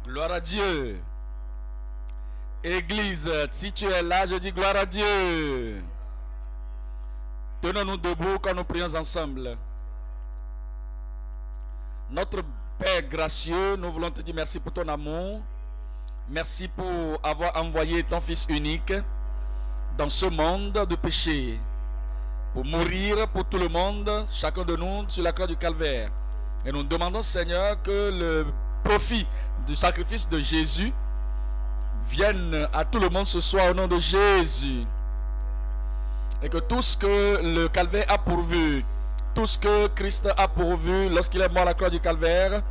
Gloire à Dieu. Église, si tu es là, je dis gloire à Dieu. Tenons-nous debout quand nous prions ensemble. Notre Père gracieux, nous voulons te dire merci pour ton amour. Merci pour avoir envoyé ton Fils unique dans ce monde de péché, pour mourir pour tout le monde, chacun de nous, sur la croix du calvaire. Et nous demandons, Seigneur, que le profit du sacrifice de Jésus vienne à tout le monde ce soir au nom de Jésus. Et que tout ce que le calvaire a pourvu, tout ce que Christ a pourvu lorsqu'il est mort à la croix du calvaire,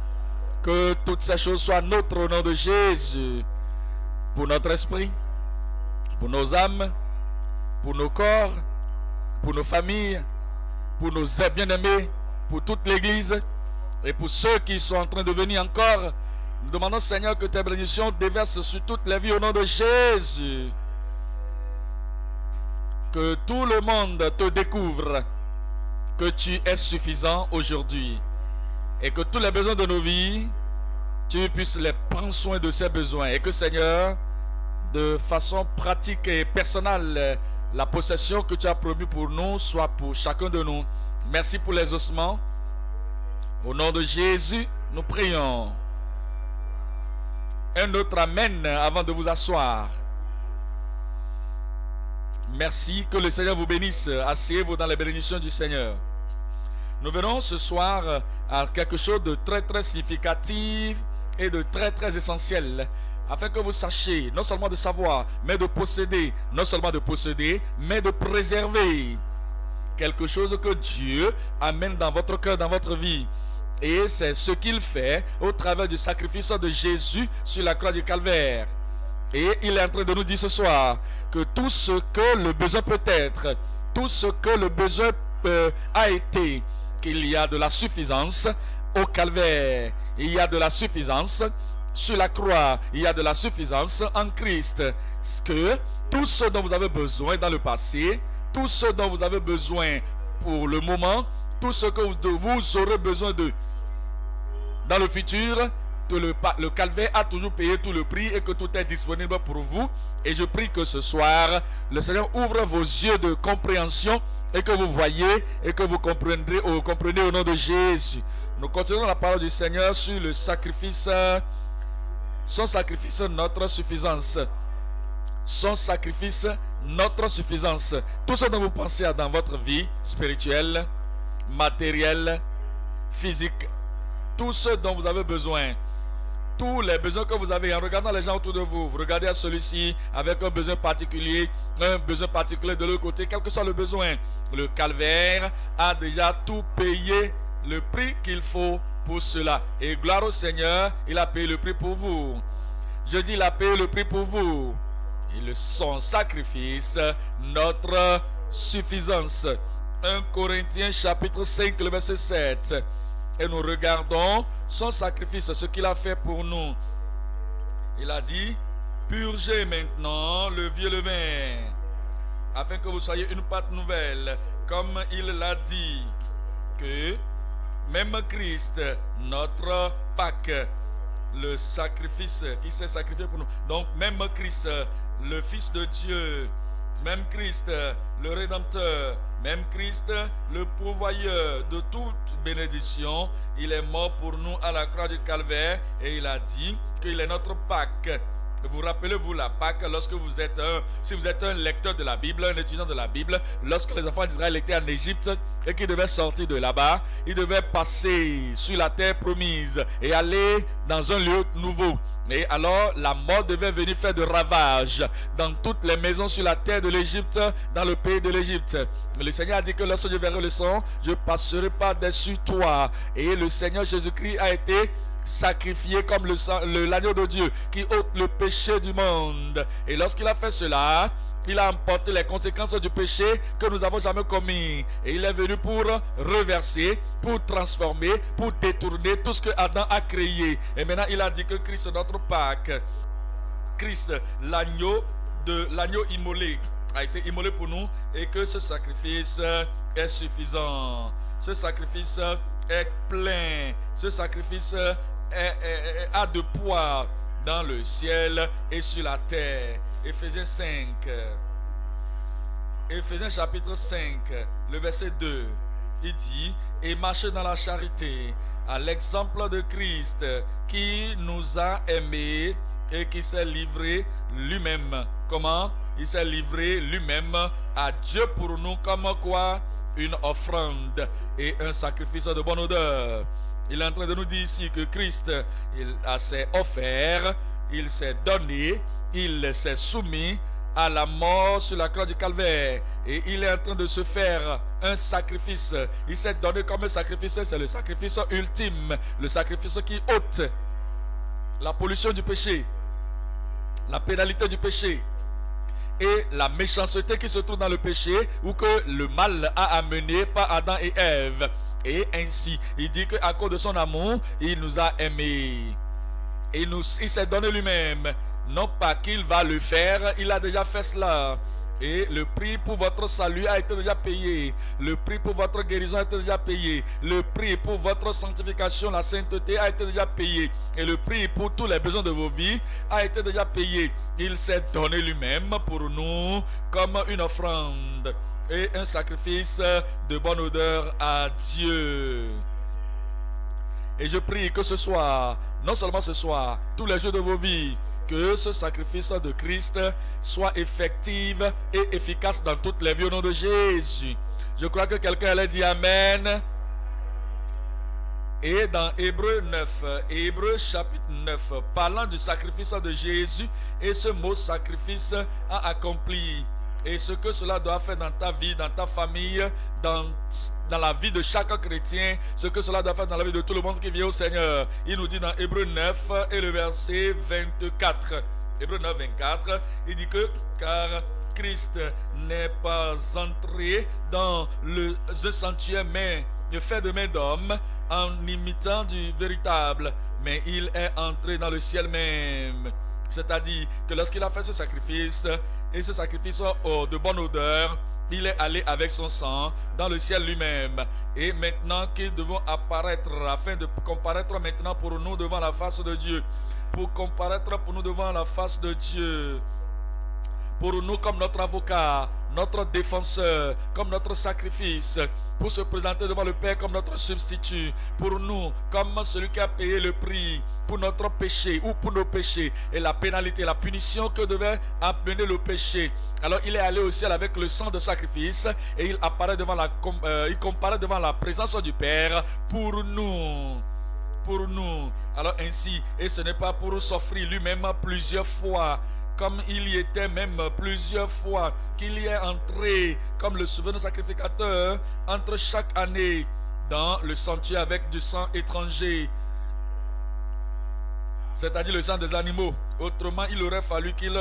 que toutes ces choses soient nôtres au nom de Jésus. Pour notre esprit, pour nos âmes, pour nos corps, pour nos familles, pour nos bien-aimés, pour toute l'Église et pour ceux qui sont en train de venir encore. Nous demandons, Seigneur, que tes bénédictions déversent sur toutes les vies au nom de Jésus. Que tout le monde te découvre que tu es suffisant aujourd'hui et que tous les besoins de nos vies, tu puisses les prendre soin de ces besoins et que, Seigneur, de façon pratique et personnelle, la possession que tu as promis pour nous soit pour chacun de nous. Merci pour les ossements. Au nom de Jésus, nous prions. Un autre amen avant de vous asseoir. Merci, que le Seigneur vous bénisse. Asseyez-vous dans les bénédictions du Seigneur. Nous venons ce soir à quelque chose de très très significatif et de très très essentiel, afin que vous sachiez non seulement de savoir, mais de posséder, non seulement de posséder, mais de préserver quelque chose que Dieu amène dans votre cœur, dans votre vie. Et c'est ce qu'il fait au travers du sacrifice de Jésus sur la croix du calvaire. Et il est en train de nous dire ce soir que tout ce que le besoin peut être, tout ce que le besoin a été, qu'il y a de la suffisance au calvaire, il y a de la suffisance sur la croix, il y a de la suffisance en Christ. Que tout ce dont vous avez besoin dans le passé, tout ce dont vous avez besoin pour le moment, tout ce que vous aurez besoin de dans le futur, que le calvaire a toujours payé tout le prix et que tout est disponible pour vous. Et je prie que ce soir, le Seigneur ouvre vos yeux de compréhension et que vous voyez et que vous comprenez au nom de Jésus. Nous continuons la parole du Seigneur sur le sacrifice, son sacrifice, notre suffisance. Son sacrifice, notre suffisance. Tout ce dont vous pensez dans votre vie spirituelle, matérielle, physique, tout ce dont vous avez besoin, tous les besoins que vous avez, en regardant les gens autour de vous, vous regardez à celui-ci avec un besoin particulier de l'autre côté, quel que soit le besoin, le calvaire a déjà tout payé, le prix qu'il faut pour cela. Et gloire au Seigneur, il a payé le prix pour vous. Je dis, il a payé le prix pour vous. Et son sacrifice, notre suffisance. 1 Corinthiens chapitre 5, le verset 7. Et nous regardons son sacrifice, ce qu'il a fait pour nous. Il a dit, purgez maintenant le vieux levain, afin que vous soyez une pâte nouvelle, comme il l'a dit, que même Christ, notre Pâque, le sacrifice qui s'est sacrifié pour nous. Donc même Christ, le Fils de Dieu, même Christ, le Rédempteur, même Christ, le pourvoyeur de toute bénédiction, il est mort pour nous à la croix du calvaire et il a dit qu'il est notre Pâque. Vous rappelez-vous la Pâque lorsque vous êtes si vous êtes un lecteur de la Bible, un étudiant de la Bible, lorsque les enfants d'Israël étaient en Égypte et qu'ils devaient sortir de là-bas, ils devaient passer sur la terre promise et aller dans un lieu nouveau. Et alors la mort devait venir faire de ravages dans toutes les maisons sur la terre de l'Égypte, dans le pays de l'Égypte. Le Seigneur a dit que lorsque je verrai le sang, je passerai par-dessus toi. Et le Seigneur Jésus-Christ a été sacrifié comme l'agneau de Dieu qui ôte le péché du monde. Et lorsqu'il a fait cela, il a emporté les conséquences du péché que nous n'avons jamais commis. Et il est venu pour reverser, pour transformer, pour détourner tout ce que Adam a créé. Et maintenant il a dit que Christ, notre Pâque, Christ, l'agneau immolé, a été immolé pour nous et que ce sacrifice est suffisant. Ce sacrifice est plein. Ce sacrifice a de poids. dans le ciel et sur la terre. Éphésiens 5. Éphésiens chapitre 5, le verset 2. Il dit, et marchez dans la charité, à l'exemple de Christ, qui nous a aimés et qui s'est livré lui-même. Comment? Il s'est livré lui-même à Dieu pour nous comme quoi? Une offrande et un sacrifice de bonne odeur. Il est en train de nous dire ici que Christ, s'est offert, il s'est donné, il s'est soumis à la mort sur la croix du calvaire, et il est en train de se faire un sacrifice. Il s'est donné comme un sacrifice. C'est le sacrifice ultime, le sacrifice qui ôte la pollution du péché, la pénalité du péché et la méchanceté qui se trouve dans le péché, ou que le mal a amené par Adam et Ève. Et ainsi, il dit qu'à cause de son amour, il nous a aimés. Et il s'est donné lui-même. Non pas qu'il va le faire, il a déjà fait cela. Et le prix pour votre salut a été déjà payé. Le prix pour votre guérison a été déjà payé. Le prix pour votre sanctification, la sainteté a été déjà payé. Et le prix pour tous les besoins de vos vies a été déjà payé. Il s'est donné lui-même pour nous comme une offrande et un sacrifice de bonne odeur à Dieu. Et je prie que ce soir, non seulement ce soir, tous les jours de vos vies, que ce sacrifice de Christ soit effectif et efficace dans toutes les vies au nom de Jésus. Je crois que quelqu'un allait dire Amen. Et dans Hébreux 9, Hébreux chapitre 9, parlant du sacrifice de Jésus, et ce mot sacrifice a accompli. Et ce que cela doit faire dans ta vie, dans ta famille, dans la vie de chaque chrétien, ce que cela doit faire dans la vie de tout le monde qui vient au Seigneur. Il nous dit dans Hébreux 9 et le verset 24. Hébreux 9, 24, il dit que car Christ n'est pas entré dans le sanctuaire fait de main d'homme en imitant du véritable, mais il est entré dans le ciel même. C'est-à-dire que lorsqu'il a fait ce sacrifice, et ce sacrifice de bonne odeur, il est allé avec son sang dans le ciel lui-même. Et maintenant qu'ils devons apparaître, afin de comparaître maintenant pour nous devant la face de Dieu, pour comparaître pour nous devant la face de Dieu, pour nous comme notre avocat, notre défenseur, comme notre sacrifice, pour se présenter devant le Père comme notre substitut, pour nous comme celui qui a payé le prix pour notre péché ou pour nos péchés et la pénalité, la punition que devait amener le péché. Alors il est allé au ciel avec le sang de sacrifice et il apparaît devant il comparaît devant la présence du Père pour nous. Pour nous. Alors ainsi, et ce n'est pas pour s'offrir lui-même plusieurs fois, comme il y était même plusieurs fois, qu'il y est entré comme le souverain sacrificateur entre chaque année dans le sanctuaire avec du sang étranger, c'est-à-dire le sang des animaux. Autrement, il aurait fallu qu'il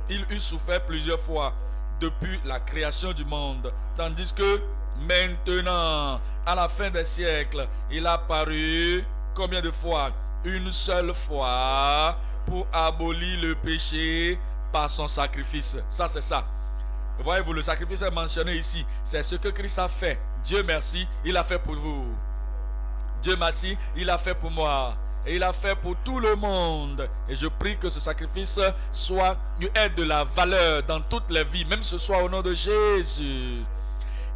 eût souffert plusieurs fois depuis la création du monde. Tandis que maintenant, à la fin des siècles, il a apparu combien de fois? Une seule fois, pour abolir le péché par son sacrifice. Ça, c'est ça. Voyez-vous, le sacrifice est mentionné ici. C'est ce que Christ a fait. Dieu merci, il a fait pour vous. Dieu merci, il a fait pour moi. Et il a fait pour tout le monde. Et je prie que ce sacrifice ait de la valeur dans toutes les vies, même ce soir au nom de Jésus.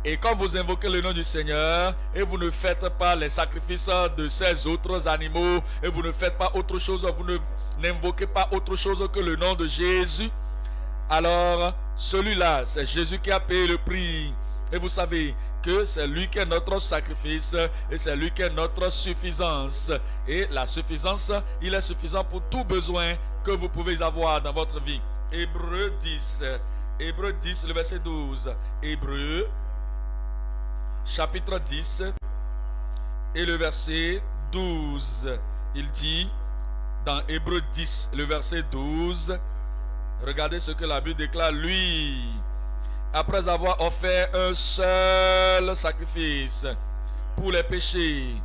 Et quand vous invoquez le nom du Seigneur, et vous ne faites pas les sacrifices de ces autres animaux, et vous ne faites pas autre chose, vous n'invoquez pas autre chose que le nom de Jésus, alors celui-là, c'est Jésus qui a payé le prix. Et vous savez que c'est lui qui est notre sacrifice et c'est lui qui est notre suffisance. Et la suffisance, il est suffisant pour tout besoin que vous pouvez avoir dans votre vie. Hébreux 10, le verset 12. Hébreux, chapitre 10 et le verset 12. Il dit dans Hébreux 10, le verset 12, regardez ce que la Bible déclare. Lui, après avoir offert un seul sacrifice pour les péchés,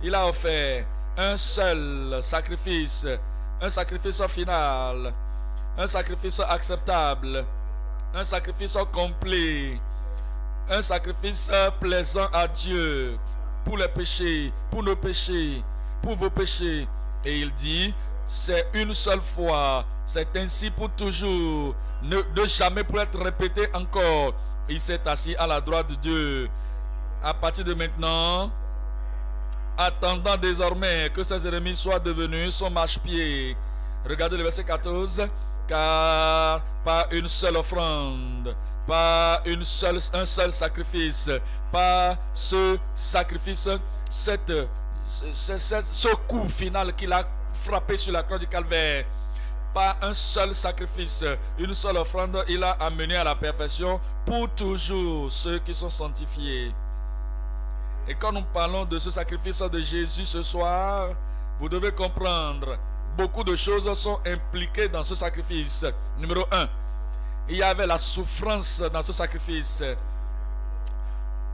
il a offert un seul sacrifice, un sacrifice final, un sacrifice acceptable, un sacrifice complet, un sacrifice plaisant à Dieu pour les péchés, pour nos péchés, pour vos péchés. Et il dit, c'est une seule fois, c'est ainsi pour toujours, ne jamais pour être répété encore. Il s'est assis à la droite de Dieu. À partir de maintenant, attendant désormais que ses ennemis soient devenus son marchepied. Regardez le verset 14. Car par une seule offrande, par un seul sacrifice, par ce sacrifice, ce coup final qu'il a frappé sur la croix du calvaire, par un seul sacrifice, une seule offrande, il a amené à la perfection pour toujours ceux qui sont sanctifiés. Et quand nous parlons de ce sacrifice de Jésus ce soir, vous devez comprendre, beaucoup de choses sont impliquées dans ce sacrifice. Numéro 1, il y avait la souffrance dans ce sacrifice.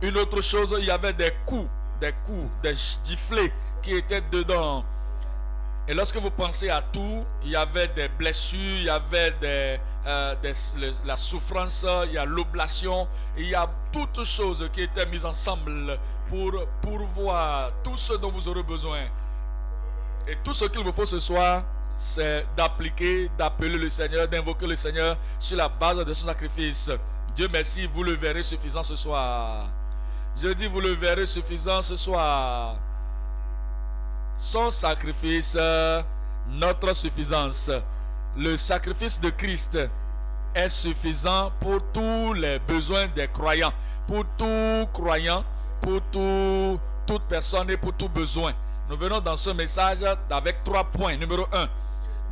Une autre chose, il y avait des coups, des giflets qui étaient dedans. Et lorsque vous pensez à tout, il y avait des blessures, il y avait la souffrance, il y a l'oblation, il y a toutes choses qui étaient mises ensemble pour pourvoir tout ce dont vous aurez besoin. Et tout ce qu'il vous faut ce soir, c'est d'appeler le Seigneur, d'invoquer le Seigneur sur la base de ce sacrifice. Dieu merci, vous le verrez suffisant ce soir. Je dis, vous le verrez suffisant ce soir. Son sacrifice, notre suffisance. Le sacrifice de Christ est suffisant pour tous les besoins des croyants. Pour tout croyant, pour toute personne et pour tout besoin. Nous venons dans ce message avec 3 points. Numéro 1,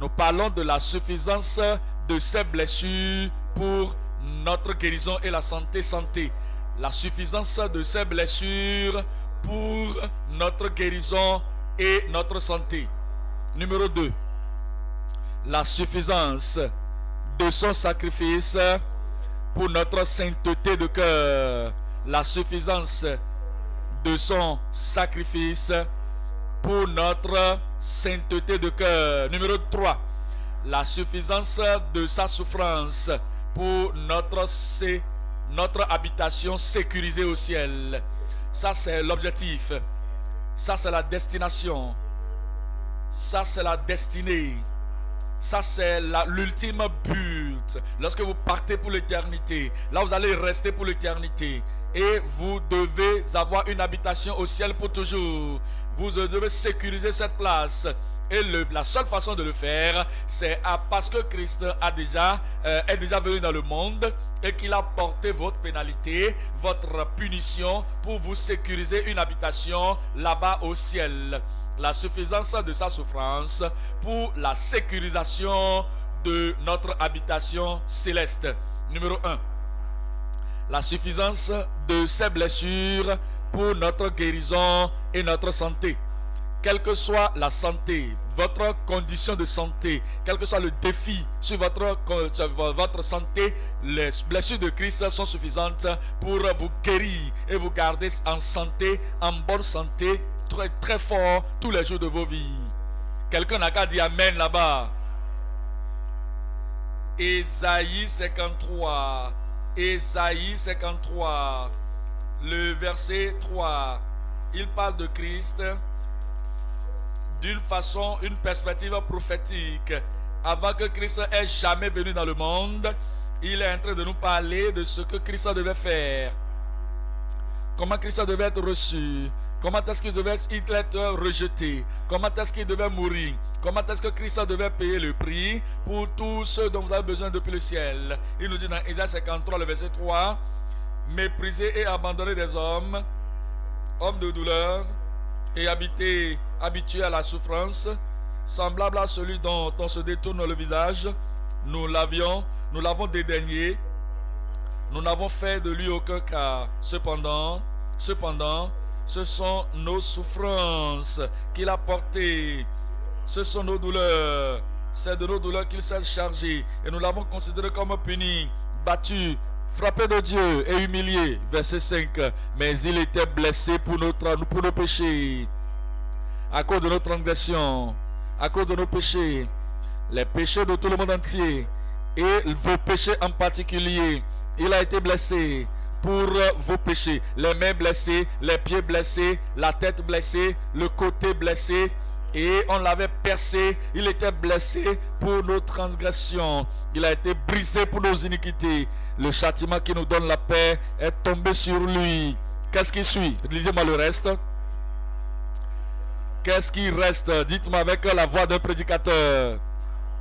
nous parlons de la suffisance de ces blessures pour notre guérison et la santé. La suffisance de ces blessures pour notre guérison et notre santé. Numéro 2, la suffisance de son sacrifice pour notre sainteté de cœur. La suffisance de son sacrifice pour notre sainteté de cœur. Numéro 3, la suffisance de sa souffrance pour notre habitation sécurisée au ciel. Ça, c'est l'objectif. Ça, c'est la destination. Ça, c'est la destinée. Ça, c'est l'ultime but. Lorsque vous partez pour l'éternité, là, vous allez rester pour l'éternité. Et vous devez avoir une habitation au ciel pour toujours. Vous devez sécuriser cette place. Et la seule façon de le faire, c'est parce que Christ est déjà venu dans le monde et qu'il a porté votre pénalité, votre punition pour vous sécuriser une habitation là-bas au ciel. La suffisance de sa souffrance pour la sécurisation de notre habitation céleste. Numéro 1. La suffisance de ses blessures pour notre guérison et notre santé. Quelle que soit la santé, votre condition de santé, quel que soit le défi sur votre santé, les blessures de Christ sont suffisantes pour vous guérir et vous garder en santé, en bonne santé, très, très fort tous les jours de vos vies. Quelqu'un n'a qu'à dire Amen là-bas. Ésaïe 53. Ésaïe 53. Le verset 3. Il parle de Christ d'une façon, une perspective prophétique. Avant que Christ ait jamais venu dans le monde, il est en train de nous parler de ce que Christ devait faire. Comment Christ devait être reçu. Comment est-ce qu'il devait être rejeté. Comment est-ce qu'il devait mourir. Comment est-ce que Christ devait payer le prix pour tous ceux dont vous avez besoin depuis le ciel. Il nous dit dans Ésaïe 53, le verset 3, méprisé et abandonné des hommes, hommes de douleur, et habitué à la souffrance, semblable à celui dont on se détourne le visage, nous l'avons dédaigné, nous n'avons fait de lui aucun cas. Cependant, ce sont nos souffrances qu'il a portées, ce sont nos douleurs, c'est de nos douleurs qu'il s'est chargé, et nous l'avons considéré comme puni, battu, frappé de Dieu et humilié. Verset 5. Mais il était blessé pour nos péchés, à cause de nos transgressions, à cause de nos péchés, les péchés de tout le monde entier et vos péchés en particulier. Il a été blessé pour vos péchés, les mains blessées, les pieds blessés, la tête blessée, le côté blessé, Et on l'avait percé, il était blessé pour nos transgressions, il a été brisé pour nos iniquités. Le châtiment qui nous donne la paix est tombé sur lui. Qu'est-ce qui suit? Lisez-moi le reste. Qu'est-ce qui reste? Dites-moi avec la voix d'un prédicateur.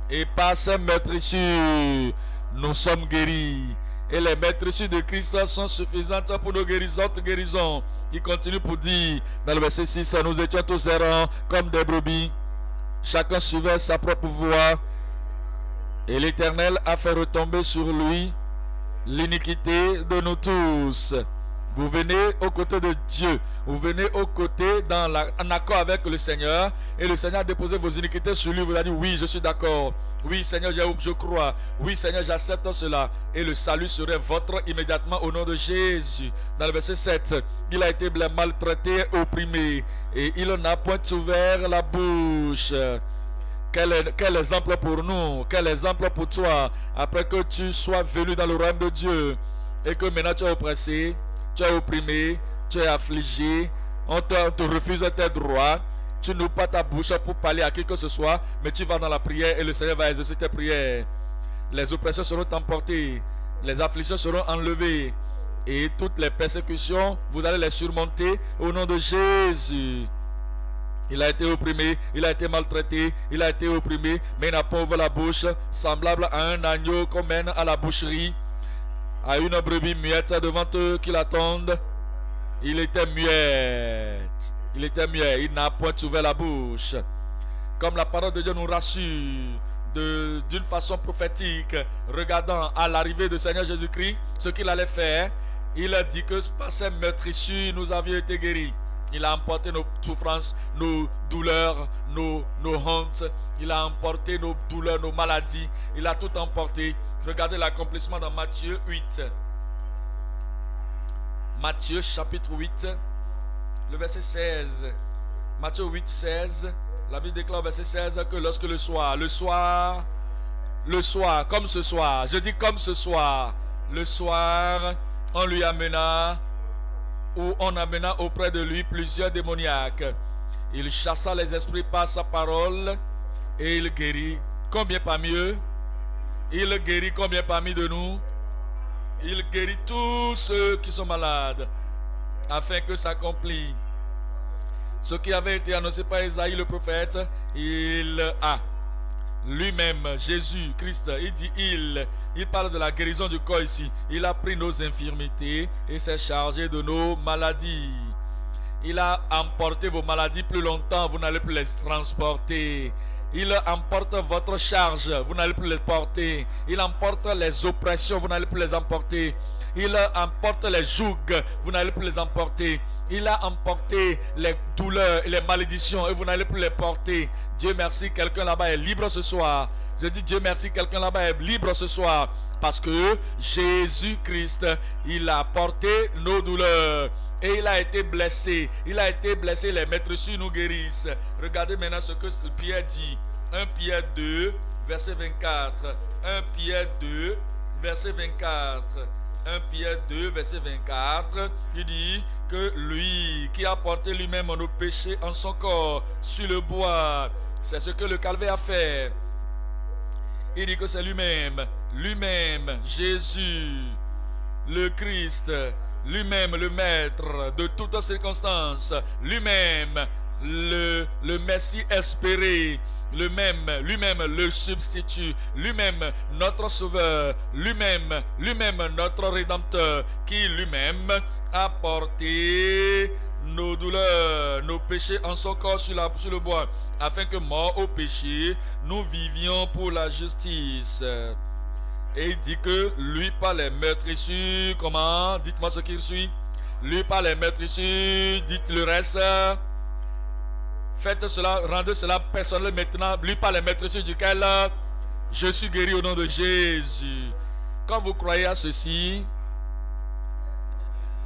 Et par ces meurtrissures, nous sommes guéris. Et les meurtrissures de Christ sont suffisantes pour nos guérisons. Il continue pour dire, dans le verset 6, nous étions tous errants comme des brebis. Chacun suivait sa propre voie. Et l'Éternel a fait retomber sur lui l'iniquité de nous tous. Vous venez aux côtés de Dieu. Vous venez aux côtés en accord avec le Seigneur. Et le Seigneur a déposé vos iniquités sur lui. Vous avez dit, oui, je suis d'accord. Oui, Seigneur, je crois. Oui, Seigneur, j'accepte cela. Et le salut serait votre immédiatement au nom de Jésus. Dans le verset 7, il a été maltraité, opprimé. Et il n'a point ouvert la bouche. Quel exemple pour nous. Quel exemple pour toi. Après que tu sois venu dans le royaume de Dieu. Et que maintenant tu es oppressé. Tu es opprimé, tu es affligé, on te refuse tes droits, tu n'ouvres pas ta bouche pour parler à qui que ce soit, mais tu vas dans la prière et le Seigneur va exaucer tes prières. Les oppressions seront emportées, les afflictions seront enlevées et toutes les persécutions, vous allez les surmonter au nom de Jésus. Il a été opprimé, il a été maltraité, il a été opprimé, mais il n'a pas ouvert la bouche, semblable à un agneau qu'on mène à la boucherie, à une brebis muette devant eux qui l'attendent. Il était muette. Il était muet. Il n'a point ouvert la bouche. Comme la parole de Dieu nous rassure d'une façon prophétique, regardant à l'arrivée du Seigneur Jésus-Christ, ce qu'il allait faire, il a dit que par ces meurtrissures, nous avions été guéris. Il a emporté nos souffrances, nos douleurs, nos hontes. Il a emporté nos douleurs, nos maladies. Il a tout emporté. Regardez l'accomplissement dans Matthieu 8. Matthieu chapitre 8, le verset 16. Matthieu 8, 16. La Bible déclare au verset 16 que lorsque le soir, comme ce soir, je dis comme ce soir, le soir, on lui amena, ou on amena auprès de lui plusieurs démoniaques. Il chassa les esprits par sa parole et il guérit. Combien parmi eux? Il guérit combien parmi de nous? Il guérit tous ceux qui sont malades, afin que s'accomplisse ce qui avait été annoncé par Isaïe le prophète. Il a lui-même, Jésus, Christ, il dit il parle de la guérison du corps ici. Il a pris nos infirmités et s'est chargé de nos maladies. Il a emporté vos maladies plus longtemps, vous n'allez plus les transporter. Il emporte votre charge, vous n'allez plus les porter. Il emporte les oppressions, vous n'allez plus les emporter. Il emporte les jougs, vous n'allez plus les emporter. Il a emporté les douleurs et les malédictions et vous n'allez plus les porter. Dieu merci, quelqu'un là-bas est libre ce soir. Je dis Dieu merci, quelqu'un là-bas est libre ce soir. Parce que Jésus-Christ, il a porté nos douleurs. Et il a été blessé. Il a été blessé, les meurtrissures nous guérissent. Regardez maintenant ce que Pierre dit. 1 Pierre 2, verset 24. 1 Pierre 2, verset 24. 1 Pierre 2, verset 24. Il dit que lui qui a porté lui-même nos péchés en son corps sur le bois, c'est ce que le calvaire a fait. Il dit que c'est lui-même, Jésus, le Christ, lui-même le maître de toutes circonstances, lui-même le Messie espéré, lui-même le substitut, lui-même notre sauveur, lui-même notre rédempteur, qui lui-même a porté nos douleurs, nos péchés en son corps sur le bois, afin que mort au péché, nous vivions pour la justice. Et il dit que lui par les meurtrissures, comment? Dites-moi ce qu'il suit. Lui par les meurtrissures, dites le reste. Faites cela, rendez cela personnel maintenant. Lui par les meurtrissures duquel je suis guéri au nom de Jésus. Quand vous croyez à ceci,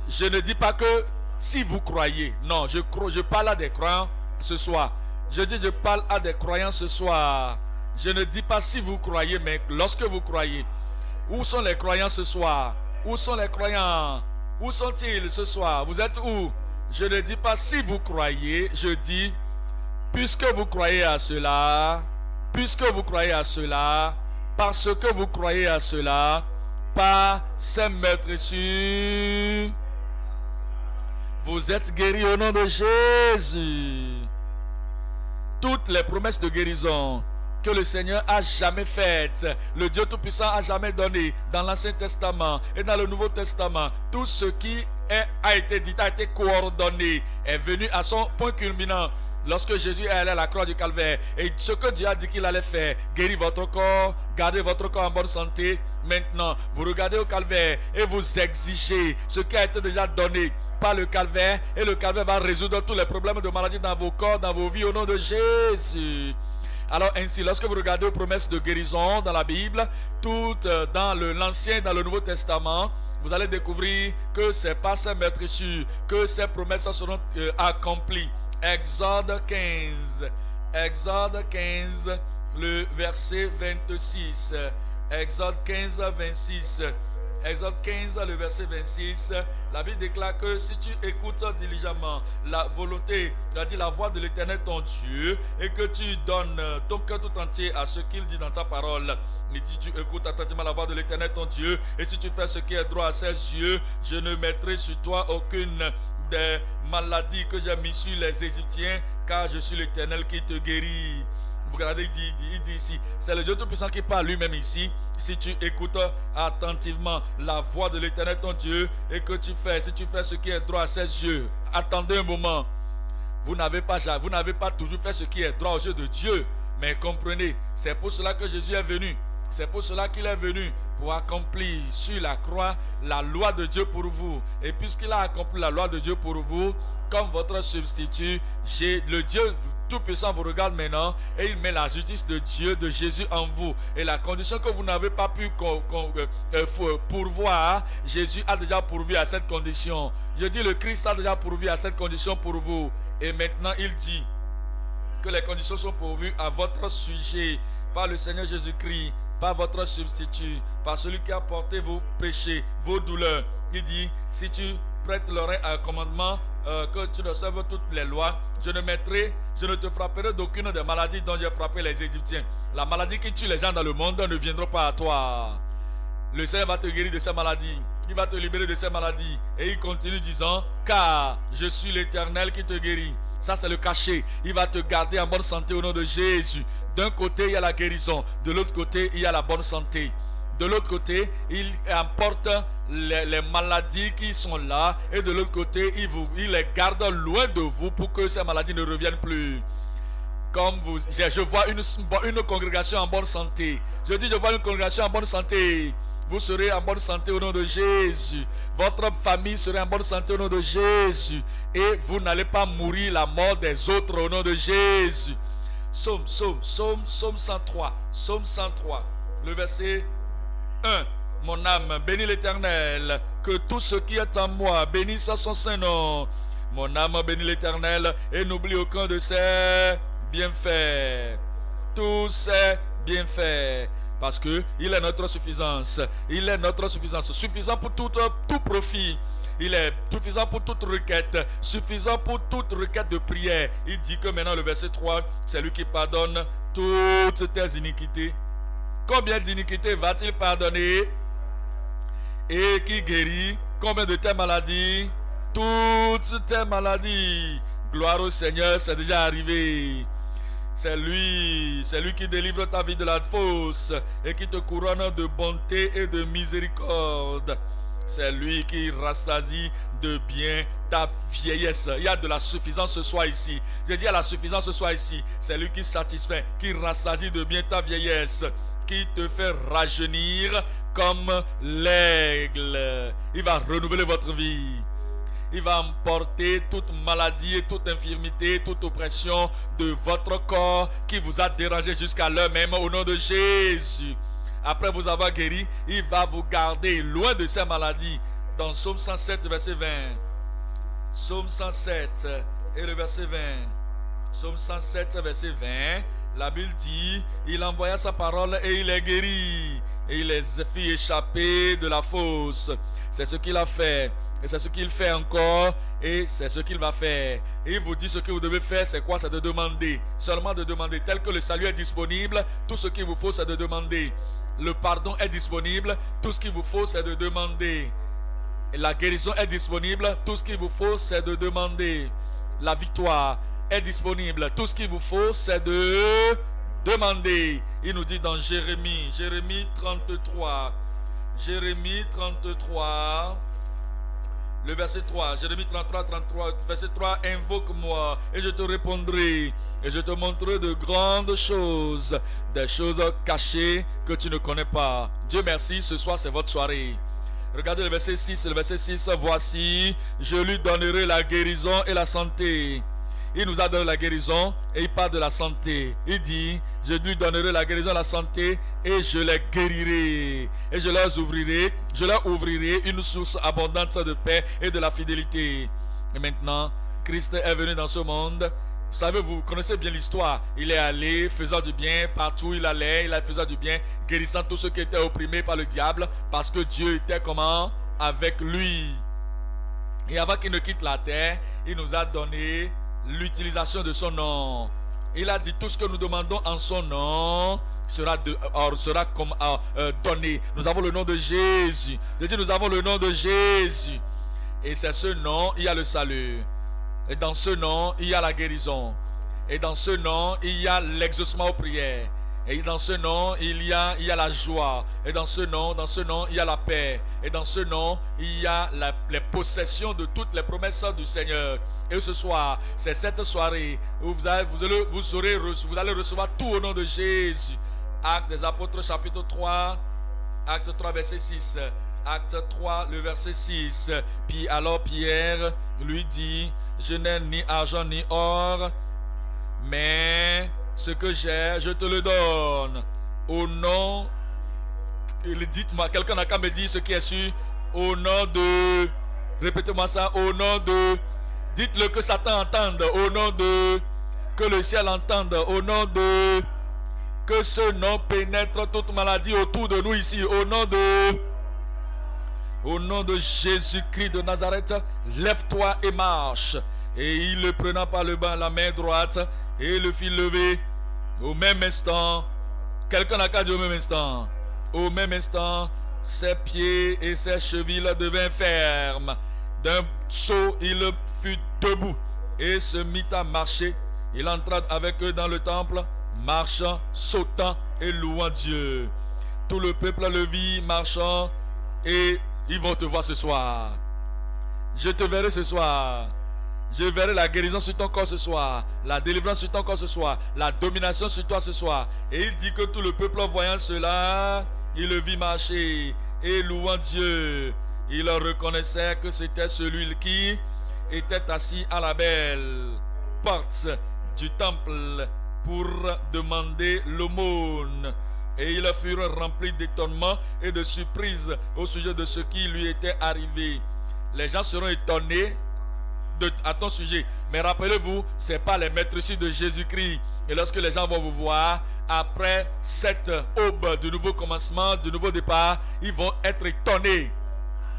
je ne dis pas que si vous croyez. Non, je parle à des croyants ce soir. Je dis je parle à des croyants ce soir. Je ne dis pas si vous croyez, mais lorsque vous croyez. Où sont les croyants ce soir? Où sont les croyants? Où sont-ils ce soir? Vous êtes où? Je ne dis pas si vous croyez, je dis puisque vous croyez à cela, puisque vous croyez à cela, parce que vous croyez à cela, par ces meurtrissures, vous êtes guéris au nom de Jésus. Toutes les promesses de guérison que le Seigneur a jamais faites, le Dieu Tout-Puissant a jamais donné dans l'Ancien Testament et dans le Nouveau Testament, tout ce qui a été dit, a été coordonné, est venu à son point culminant lorsque Jésus est allé à la croix du Calvaire. Et ce que Dieu a dit qu'il allait faire, guérir votre corps, garder votre corps en bonne santé. Maintenant, vous regardez au Calvaire et vous exigez ce qui a été déjà donné par le Calvaire, et le Calvaire va résoudre tous les problèmes de maladie dans vos corps, dans vos vies, au nom de Jésus. Alors ainsi, lorsque vous regardez aux promesses de guérison dans la Bible, toutes dans l'Ancien et dans le Nouveau Testament, vous allez découvrir que c'est par ces meurtrissures que ces promesses seront accomplies. Exode 15, le verset 26. Exode 15, 26. Exode 15, le verset 26, la Bible déclare que si tu écoutes diligemment la volonté, la voix de l'Éternel ton Dieu, et que tu donnes ton cœur tout entier à ce qu'il dit dans ta parole, et si tu écoutes attentivement la voix de l'Éternel ton Dieu, et si tu fais ce qui est droit à ses yeux, je ne mettrai sur toi aucune des maladies que j'ai mises sur les Égyptiens, car je suis l'Éternel qui te guérit. Vous regardez, il dit ici, c'est le Dieu Tout-Puissant qui parle lui-même ici. Si tu écoutes attentivement la voix de l'Éternel ton Dieu et que si tu fais ce qui est droit à ses yeux, attendez un moment. Vous n'avez pas toujours fait ce qui est droit aux yeux de Dieu, mais comprenez, c'est pour cela que Jésus est venu. C'est pour cela qu'il est venu, pour accomplir sur la croix la loi de Dieu pour vous. Et puisqu'il a accompli la loi de Dieu pour vous, comme votre substitut, le Dieu Tout-Puissant vous regarde maintenant et il met la justice de Dieu, de Jésus en vous. Et la condition que vous n'avez pas pu pourvoir, Jésus a déjà pourvu à cette condition. Je dis, le Christ a déjà pourvu à cette condition pour vous. Et maintenant, il dit que les conditions sont pourvues à votre sujet par le Seigneur Jésus-Christ, par votre substitut, par celui qui a porté vos péchés, vos douleurs. Il dit, si tu prêtes l'oreille à un commandement, que tu observes toutes les lois, je ne te frapperai d'aucune des maladies dont j'ai frappé les Égyptiens. La maladie qui tue les gens dans le monde ne viendra pas à toi. Le Seigneur va te guérir de ces maladies. Il va te libérer de ces maladies. Et il continue disant, car je suis l'Éternel qui te guérit. Ça, c'est le cachet. Il va te garder en bonne santé au nom de Jésus. D'un côté, il y a la guérison. De l'autre côté, il y a la bonne santé. De l'autre côté, il emporte les maladies qui sont là. Et de l'autre côté, il les garde loin de vous pour que ces maladies ne reviennent plus. Comme je vois une congrégation en bonne santé. Je dis, je vois une congrégation en bonne santé. Vous serez en bonne santé au nom de Jésus. Votre famille sera en bonne santé au nom de Jésus. Et vous n'allez pas mourir la mort des autres au nom de Jésus. Psaume 103. Psaume 103. Le verset 1. Mon âme, bénis l'Éternel. Que tout ce qui est en moi bénisse son Saint-Nom. Mon âme, bénis l'Éternel et n'oublie aucun de ses bienfaits. Tous ses bienfaits. Parce que il est notre suffisance. Il est notre suffisance. Suffisant pour tout profit. Il est suffisant pour toute requête. Suffisant pour toute requête de prière. Il dit que maintenant le verset 3, c'est lui qui pardonne toutes tes iniquités. Combien d'iniquités va-t-il pardonner? Et qui guérit combien de tes maladies? Toutes tes maladies. Gloire au Seigneur, c'est déjà arrivé. C'est lui qui délivre ta vie de la fosse et qui te couronne de bonté et de miséricorde. C'est lui qui rassasie de bien ta vieillesse. Il y a de la suffisance ce soir ici. Je dis à la suffisance ce soir ici. C'est lui qui satisfait, qui rassasie de bien ta vieillesse, qui te fait rajeunir comme l'aigle. Il va renouveler votre vie. Il va emporter toute maladie et toute infirmité, toute oppression de votre corps qui vous a dérangé jusqu'à l'heure même au nom de Jésus. Après vous avoir guéri, il va vous garder loin de ces maladies. Dans Psaume 107, verset 20. Psaume 107 et le verset 20. Psaume 107, verset 20. La Bible dit, il envoya sa parole et il les guérit. Et il les fit échapper de la fosse. C'est ce qu'il a fait. Et c'est ce qu'il fait encore. Et c'est ce qu'il va faire. Et il vous dit ce que vous devez faire, c'est quoi? C'est de demander. Seulement de demander. Tel que le salut est disponible, tout ce qu'il vous faut, c'est de demander. Le pardon est disponible. Tout ce qu'il vous faut, c'est de demander. Et la guérison est disponible. Tout ce qu'il vous faut, c'est de demander. La victoire est disponible. Tout ce qu'il vous faut, c'est de demander. Il nous dit dans Jérémie 33. Jérémie 33. Le verset 3, Jérémie 33, verset 3, invoque-moi et je te répondrai et je te montrerai de grandes choses, des choses cachées que tu ne connais pas. Dieu merci, ce soir c'est votre soirée. Regardez le verset 6, voici, je lui donnerai la guérison et la santé. Il nous a donné la guérison et il parle de la santé. Il dit, je lui donnerai la guérison et la santé et je les guérirai. Et je leur ouvrirai une source abondante de paix et de la fidélité. Et maintenant, Christ est venu dans ce monde. Vous savez, vous connaissez bien l'histoire. Il est allé faisant du bien partout où il allait. Il faisait du bien, guérissant tous ceux qui étaient opprimés par le diable. Parce que Dieu était comment? Avec lui. Et avant qu'il ne quitte la terre, il nous a donné l'utilisation de son nom. Il a dit tout ce que nous demandons en son nom sera donné. Nous avons le nom de Jésus. Je dis nous avons le nom de Jésus. Et c'est ce nom, il y a le salut. Et dans ce nom, il y a la guérison. Et dans ce nom, il y a l'exaucement aux prières. Et dans ce nom, il y a la joie. Et dans ce nom, il y a la paix. Et dans ce nom, il y a les possessions de toutes les promesses du Seigneur. Et ce soir, c'est cette soirée où vous allez recevoir tout au nom de Jésus. Actes des Apôtres, chapitre 3, Acte 3, verset 6. Acte 3, le verset 6. Puis alors Pierre lui dit, je n'ai ni argent ni or, mais ce que j'ai, je te le donne. Au nom, dites-moi, quelqu'un n'a qu'à me dire ce qui est sûr. Au nom de, répétez-moi ça, au nom de, dites-le que Satan entende, au nom de, que le ciel entende, au nom de, que ce nom pénètre toute maladie autour de nous ici, au nom de Jésus-Christ de Nazareth, lève-toi et marche. Et il le prenant par le bas, la main droite, et le fit lever. Au même instant, quelqu'un n'a qu'à dire au même instant, ses pieds et ses chevilles devinrent fermes. D'un saut, il fut debout et se mit à marcher. Il entra avec eux dans le temple, marchant, sautant et louant Dieu. Tout le peuple le vit marchant et ils vont te voir ce soir. Je te verrai ce soir. Je verrai la guérison sur ton corps ce soir, la délivrance sur ton corps ce soir, la domination sur toi ce soir. Et il dit que tout le peuple voyant cela, il le vit marcher et louant Dieu. Il reconnaissait que c'était celui qui était assis à la belle porte du temple pour demander l'aumône. Et ils furent remplis d'étonnement et de surprise au sujet de ce qui lui était arrivé. Les gens seront étonnés à ton sujet. Mais rappelez-vous, ce n'est pas les maîtrises de Jésus-Christ. Et lorsque les gens vont vous voir, après cette aube du nouveau commencement, du nouveau départ, ils vont être étonnés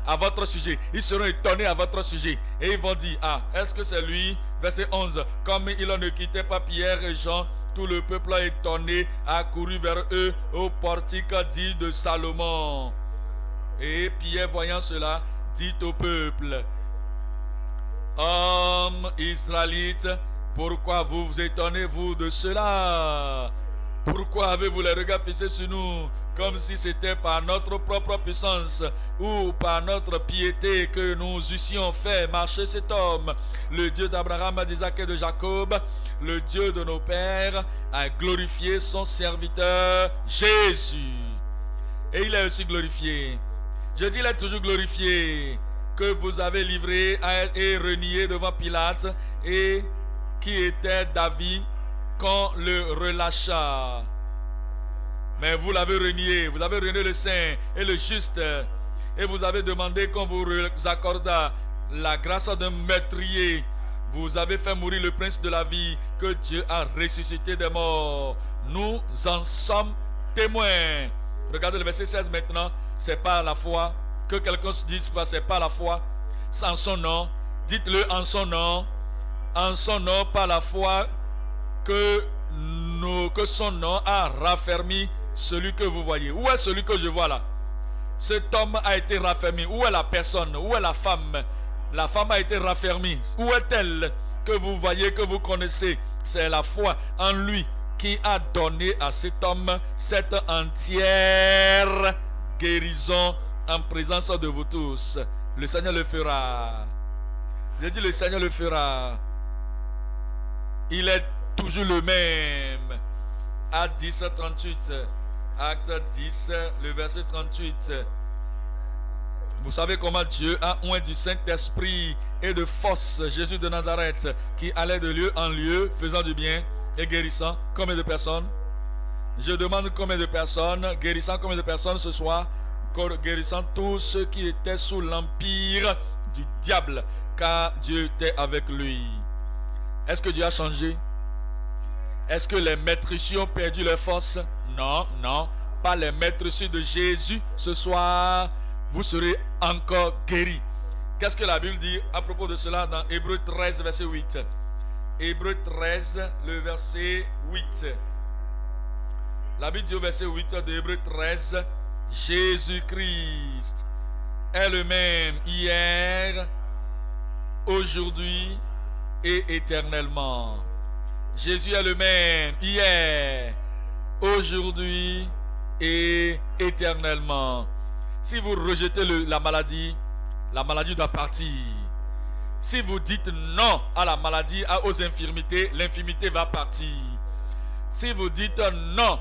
à votre sujet. Ils seront étonnés à votre sujet. Et ils vont dire, ah, est-ce que c'est lui? Verset 11. Comme il ne quittait pas Pierre et Jean, tout le peuple étonné a couru vers eux au portique dit de Salomon. Et Pierre, voyant cela, dit au peuple, hommes israélites, pourquoi vous étonnez-vous de cela? Pourquoi avez-vous les regards fixés sur nous, comme si c'était par notre propre puissance ou par notre piété que nous eussions fait marcher cet homme? Le Dieu d'Abraham, d'Isaac et de Jacob, le Dieu de nos pères, a glorifié son serviteur Jésus. Et il est aussi glorifié. Je dis, il est toujours glorifié, que vous avez livré et renié devant Pilate, et qui était David qu'on le relâcha. Mais vous l'avez renié, vous avez renié le saint et le juste, et vous avez demandé qu'on vous accordât la grâce d'un meurtrier. Vous avez fait mourir le prince de la vie que Dieu a ressuscité des morts. Nous en sommes témoins. Regardez le verset 16 maintenant. C'est pas la foi. Que quelqu'un se dise pas, c'est pas la foi. en son nom. Dites-le en son nom. En son nom, par la foi que son nom a raffermi celui que vous voyez. Où est celui que je vois là? Cet homme a été raffermi. Où est la personne? Où est la femme? La femme a été raffermie. Où est-elle que vous voyez, que vous connaissez? C'est la foi en lui qui a donné à cet homme cette entière guérison en présence de vous tous. Le Seigneur le fera. J'ai dit le Seigneur le fera. Il est toujours le même. Acte 10, 38. Acte 10, le verset 38. Vous savez comment Dieu a oint du Saint-Esprit et de force Jésus de Nazareth, qui allait de lieu en lieu, faisant du bien et guérissant. Combien de personnes? Je demande combien de personnes, guérissant combien de personnes ce soir? Guérissant tous ceux qui étaient sous l'empire du diable, car Dieu était avec lui. Est-ce que Dieu a changé? Est-ce que les maîtresses ont perdu leur force? Non, non, pas les maîtresses de Jésus. Ce soir, vous serez encore guéris. Qu'est-ce que la Bible dit à propos de cela dans Hébreux 13, verset 8? Hébreux 13, le verset 8. La Bible dit au verset 8 de Hébreux 13, Jésus-Christ est le même hier, aujourd'hui et éternellement. Jésus est le même hier, aujourd'hui et éternellement. Si vous rejetez la maladie doit partir. Si vous dites non à la maladie, aux infirmités, l'infirmité va partir. Si vous dites non,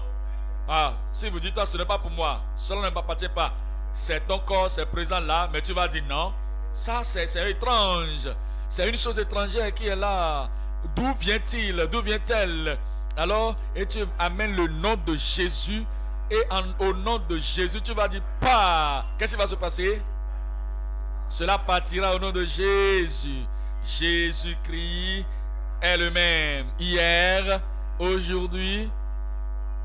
si vous dites ce n'est pas pour moi, cela ne m'appartient pas, c'est ton corps, c'est présent là, mais tu vas dire non. Ça c'est étrange. C'est une chose étrangère qui est là. D'où vient-il? D'où vient-elle? Alors, et tu amènes le nom de Jésus. Et au nom de Jésus, tu vas dire pas. Qu'est-ce qui va se passer? Cela partira au nom de Jésus. Jésus-Christ est le même hier, aujourd'hui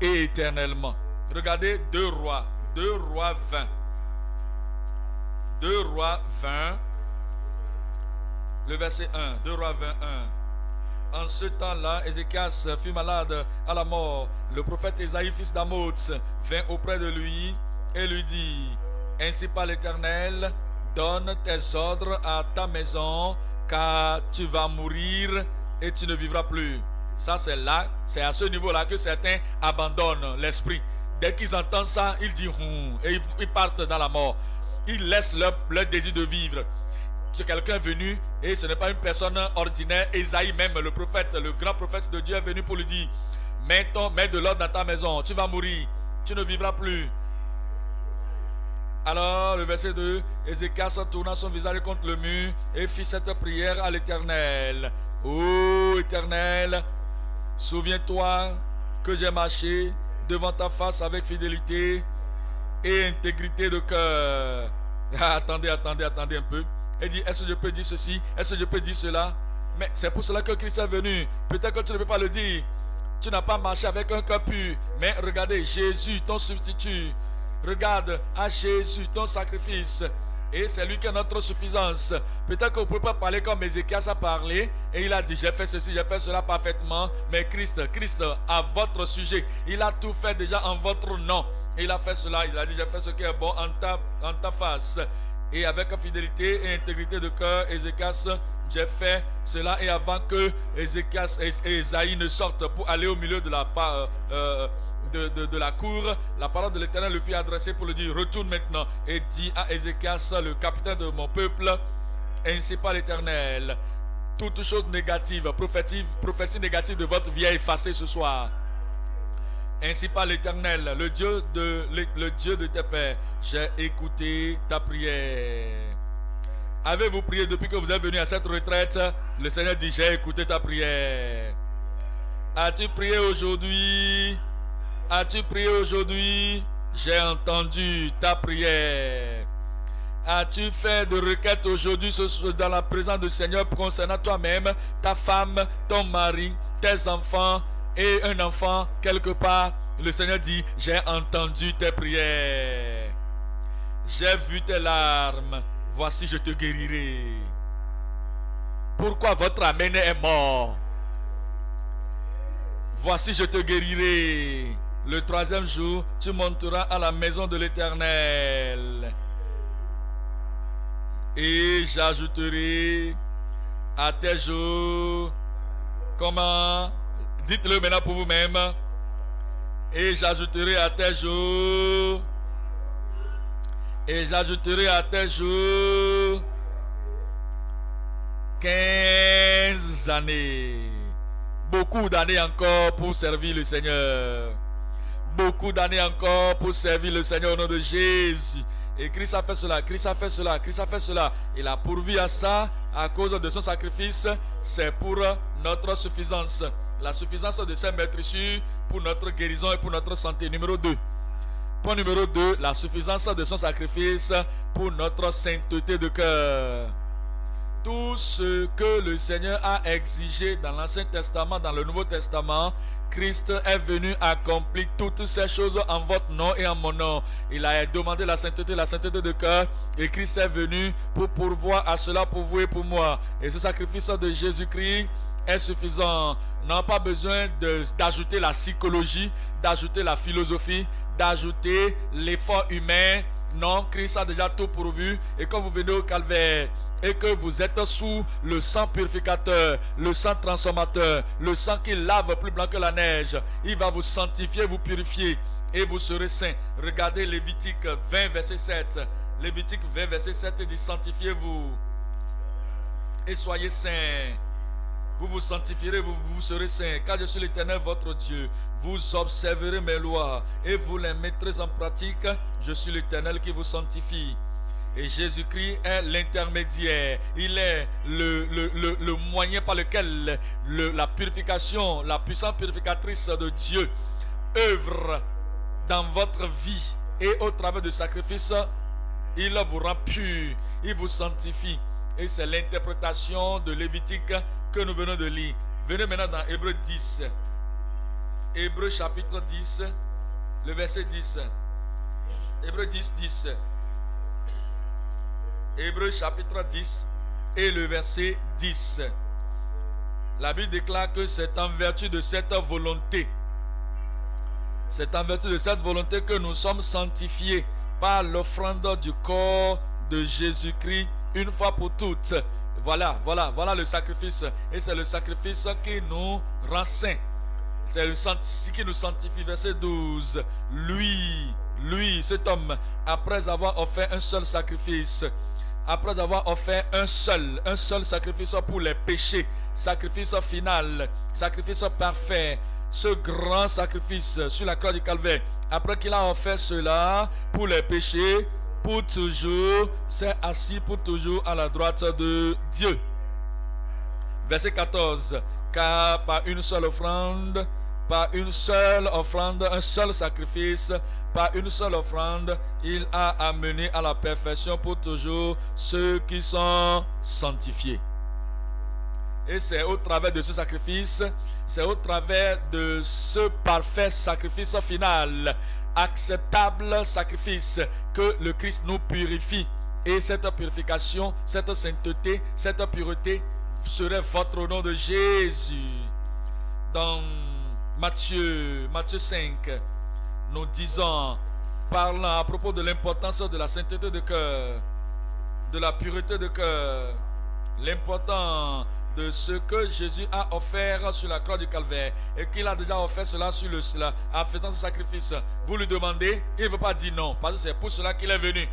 et éternellement. Regardez 2 Rois 20. 2 Rois 20, le verset 1. 2 Rois 21. En ce temps-là, Ézéchias fut malade à la mort. Le prophète Ésaïe, fils d'Amoz, vint auprès de lui et lui dit: Ainsi parle l'Éternel, donne tes ordres à ta maison, car tu vas mourir et tu ne vivras plus. Ça, c'est à ce niveau-là que certains abandonnent l'esprit. Dès qu'ils entendent ça, ils disent et ils partent dans la mort. Ils laissent leur désir de vivre. C'est quelqu'un venu, et ce n'est pas une personne ordinaire. Ésaïe même, le prophète, le grand prophète de Dieu est venu pour lui dire: mets de l'ordre dans ta maison, tu vas mourir, tu ne vivras plus. Alors le verset 2, Ézéchias tourna son visage contre le mur et fit cette prière à l'Éternel: Ô Éternel, souviens-toi que j'ai marché devant ta face avec fidélité et intégrité de cœur. Attendez un peu. Il dit: est-ce que je peux dire ceci? Est-ce que je peux dire cela? Mais c'est pour cela que Christ est venu. Peut-être que tu ne peux pas le dire. Tu n'as pas marché avec un cœur pur. Mais regardez, Jésus, ton substitut. Regarde à Jésus, ton sacrifice. Et c'est lui qui est notre suffisance. Peut-être que vous ne pouvez pas parler comme Ézéchias a parlé. Et il a dit: j'ai fait ceci, j'ai fait cela parfaitement. Mais Christ, à votre sujet, il a tout fait déjà en votre nom. Et il a fait cela. Il a dit: j'ai fait ce qui est bon en ta face. Et avec fidélité et intégrité de cœur, Ézéchias, j'ai fait cela. Et avant que Ézéchias et Ésaïe ne sortent pour aller au milieu de la cour, la parole de l'Éternel lui fut adressée pour lui dire: retourne maintenant et dis à Ézéchias, le capitaine de mon peuple, ainsi par l'Éternel, toute chose négative, prophétie négative de votre vie est effacée ce soir. Ainsi par l'Éternel, le Dieu de tes pères, j'ai écouté ta prière. Avez-vous prié depuis que vous êtes venu à cette retraite? Le Seigneur dit: j'ai écouté ta prière. As-tu prié aujourd'hui? As-tu prié aujourd'hui? J'ai entendu ta prière. As-tu fait de requêtes aujourd'hui dans la présence du Seigneur concernant toi-même, ta femme, ton mari, tes enfants et un enfant quelque part? Le Seigneur dit: j'ai entendu tes prières. J'ai vu tes larmes. voici je te guérirai. Pourquoi votre amen est mort? Voici je te guérirai. Le troisième jour, tu monteras à la maison de l'Éternel. Et j'ajouterai à tes jours. Comment? Dites-le maintenant pour vous-même. Et j'ajouterai à tes jours. Et j'ajouterai à tes jours 15 années. Beaucoup d'années encore pour servir le Seigneur. Beaucoup d'années encore pour servir le Seigneur au nom de Jésus. Et Christ a fait cela, Christ a fait cela, Christ a fait cela. Il a pourvu à ça à cause de son sacrifice. C'est pour notre suffisance. La suffisance de ses maîtrisures pour notre guérison et pour notre santé. Numéro 2. Point numéro 2. La suffisance de son sacrifice pour notre sainteté de cœur. Tout ce que le Seigneur a exigé dans l'Ancien Testament, dans le Nouveau Testament, Christ est venu accomplir toutes ces choses en votre nom et en mon nom. Il a demandé la sainteté de cœur, et Christ est venu pour pourvoir à cela pour vous et pour moi. Et ce sacrifice de Jésus-Christ est suffisant. On n'a pas besoin d'ajouter la psychologie, d'ajouter la philosophie, d'ajouter l'effort humain. Non, Christ a déjà tout pourvu. Et quand vous venez au calvaire et que vous êtes sous le sang purificateur, le sang transformateur, le sang qui lave plus blanc que la neige, il va vous sanctifier, vous purifier et vous serez saints. Regardez Lévitique 20 verset 7. Lévitique 20 verset 7 dit: sanctifiez-vous et soyez saints. Vous vous sanctifierez, vous serez saints, car je suis l'Éternel votre Dieu. Vous observerez mes lois et vous les mettrez en pratique. Je suis l'Éternel qui vous sanctifie. Et Jésus-Christ est l'intermédiaire. Il est le moyen par lequel la purification, la puissance purificatrice de Dieu œuvre dans votre vie. Et au travers du sacrifice, il vous rend pur, il vous sanctifie. Et c'est l'interprétation de Lévitique que nous venons de lire. Venez maintenant dans Hébreux 10. Hébreux chapitre 10, le verset 10. Hébreux 10, 10. Hébreux chapitre 10 et le verset 10. La Bible déclare que c'est en vertu de cette volonté. C'est en vertu de cette volonté que nous sommes sanctifiés par l'offrande du corps de Jésus-Christ une fois pour toutes. Voilà le sacrifice. Et c'est le sacrifice qui nous rend saints. C'est le sacrifice qui nous sanctifie. Verset 12. Lui, cet homme, après avoir offert un seul sacrifice, après avoir offert un seul sacrifice pour les péchés, sacrifice final, sacrifice parfait, ce grand sacrifice sur la croix du Calvaire, après qu'il a offert cela pour les péchés, pour toujours, s'est assis pour toujours à la droite de Dieu. Verset 14. Car par une seule offrande, un seul sacrifice, par une seule offrande, il a amené à la perfection pour toujours ceux qui sont sanctifiés. Et c'est au travers de ce sacrifice, c'est au travers de ce parfait sacrifice final, acceptable sacrifice, que le Christ nous purifie. Et cette purification, cette sainteté, cette pureté serait votre au nom de Jésus. Dans Matthieu 5, nous disons, parlant à propos de l'importance de la sainteté de cœur, de la pureté de cœur, l'important de ce que Jésus a offert sur la croix du Calvaire, et qu'il a déjà offert cela en faisant ce sacrifice. Vous lui demandez, il ne veut pas dire non, parce que c'est pour cela qu'il est venu.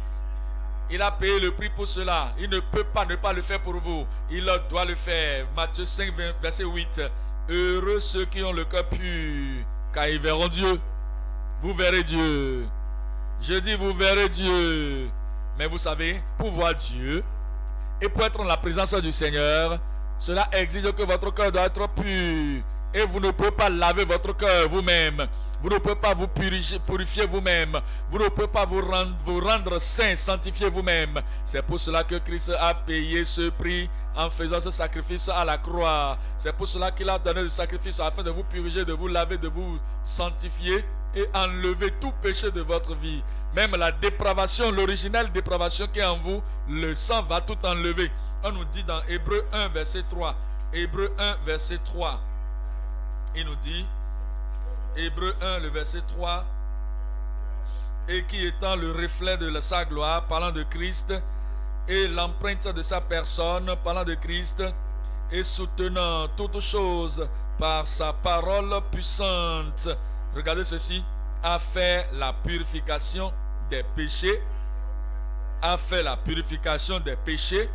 Il a payé le prix pour cela. Il ne peut pas ne pas le faire pour vous. Il doit le faire. Matthieu 5, verset 8. Heureux ceux qui ont le cœur pur, car ils verront Dieu. Vous verrez Dieu. Je dis vous verrez Dieu. Mais vous savez, pour voir Dieu et pour être dans la présence du Seigneur, cela exige que votre cœur doit être pur. Et vous ne pouvez pas laver votre cœur vous-même. Vous ne pouvez pas vous purifier vous-même. Vous ne pouvez pas vous rendre saint, sanctifier vous-même. C'est pour cela que Christ a payé ce prix en faisant ce sacrifice à la croix. C'est pour cela qu'il a donné le sacrifice afin de vous purifier, de vous laver, de vous sanctifier et enlever tout péché de votre vie. même la dépravation, l'originelle dépravation qui est en vous, le sang va tout enlever. On nous dit dans Hébreux 1, verset 3. Hébreux 1, verset 3. Il nous dit, Hébreux 1, le verset 3, et qui étant le reflet de sa gloire, parlant de Christ, et l'empreinte de sa personne, parlant de Christ, et soutenant toutes choses par sa parole puissante. Regardez ceci, a fait la purification des péchés, a fait la purification des péchés,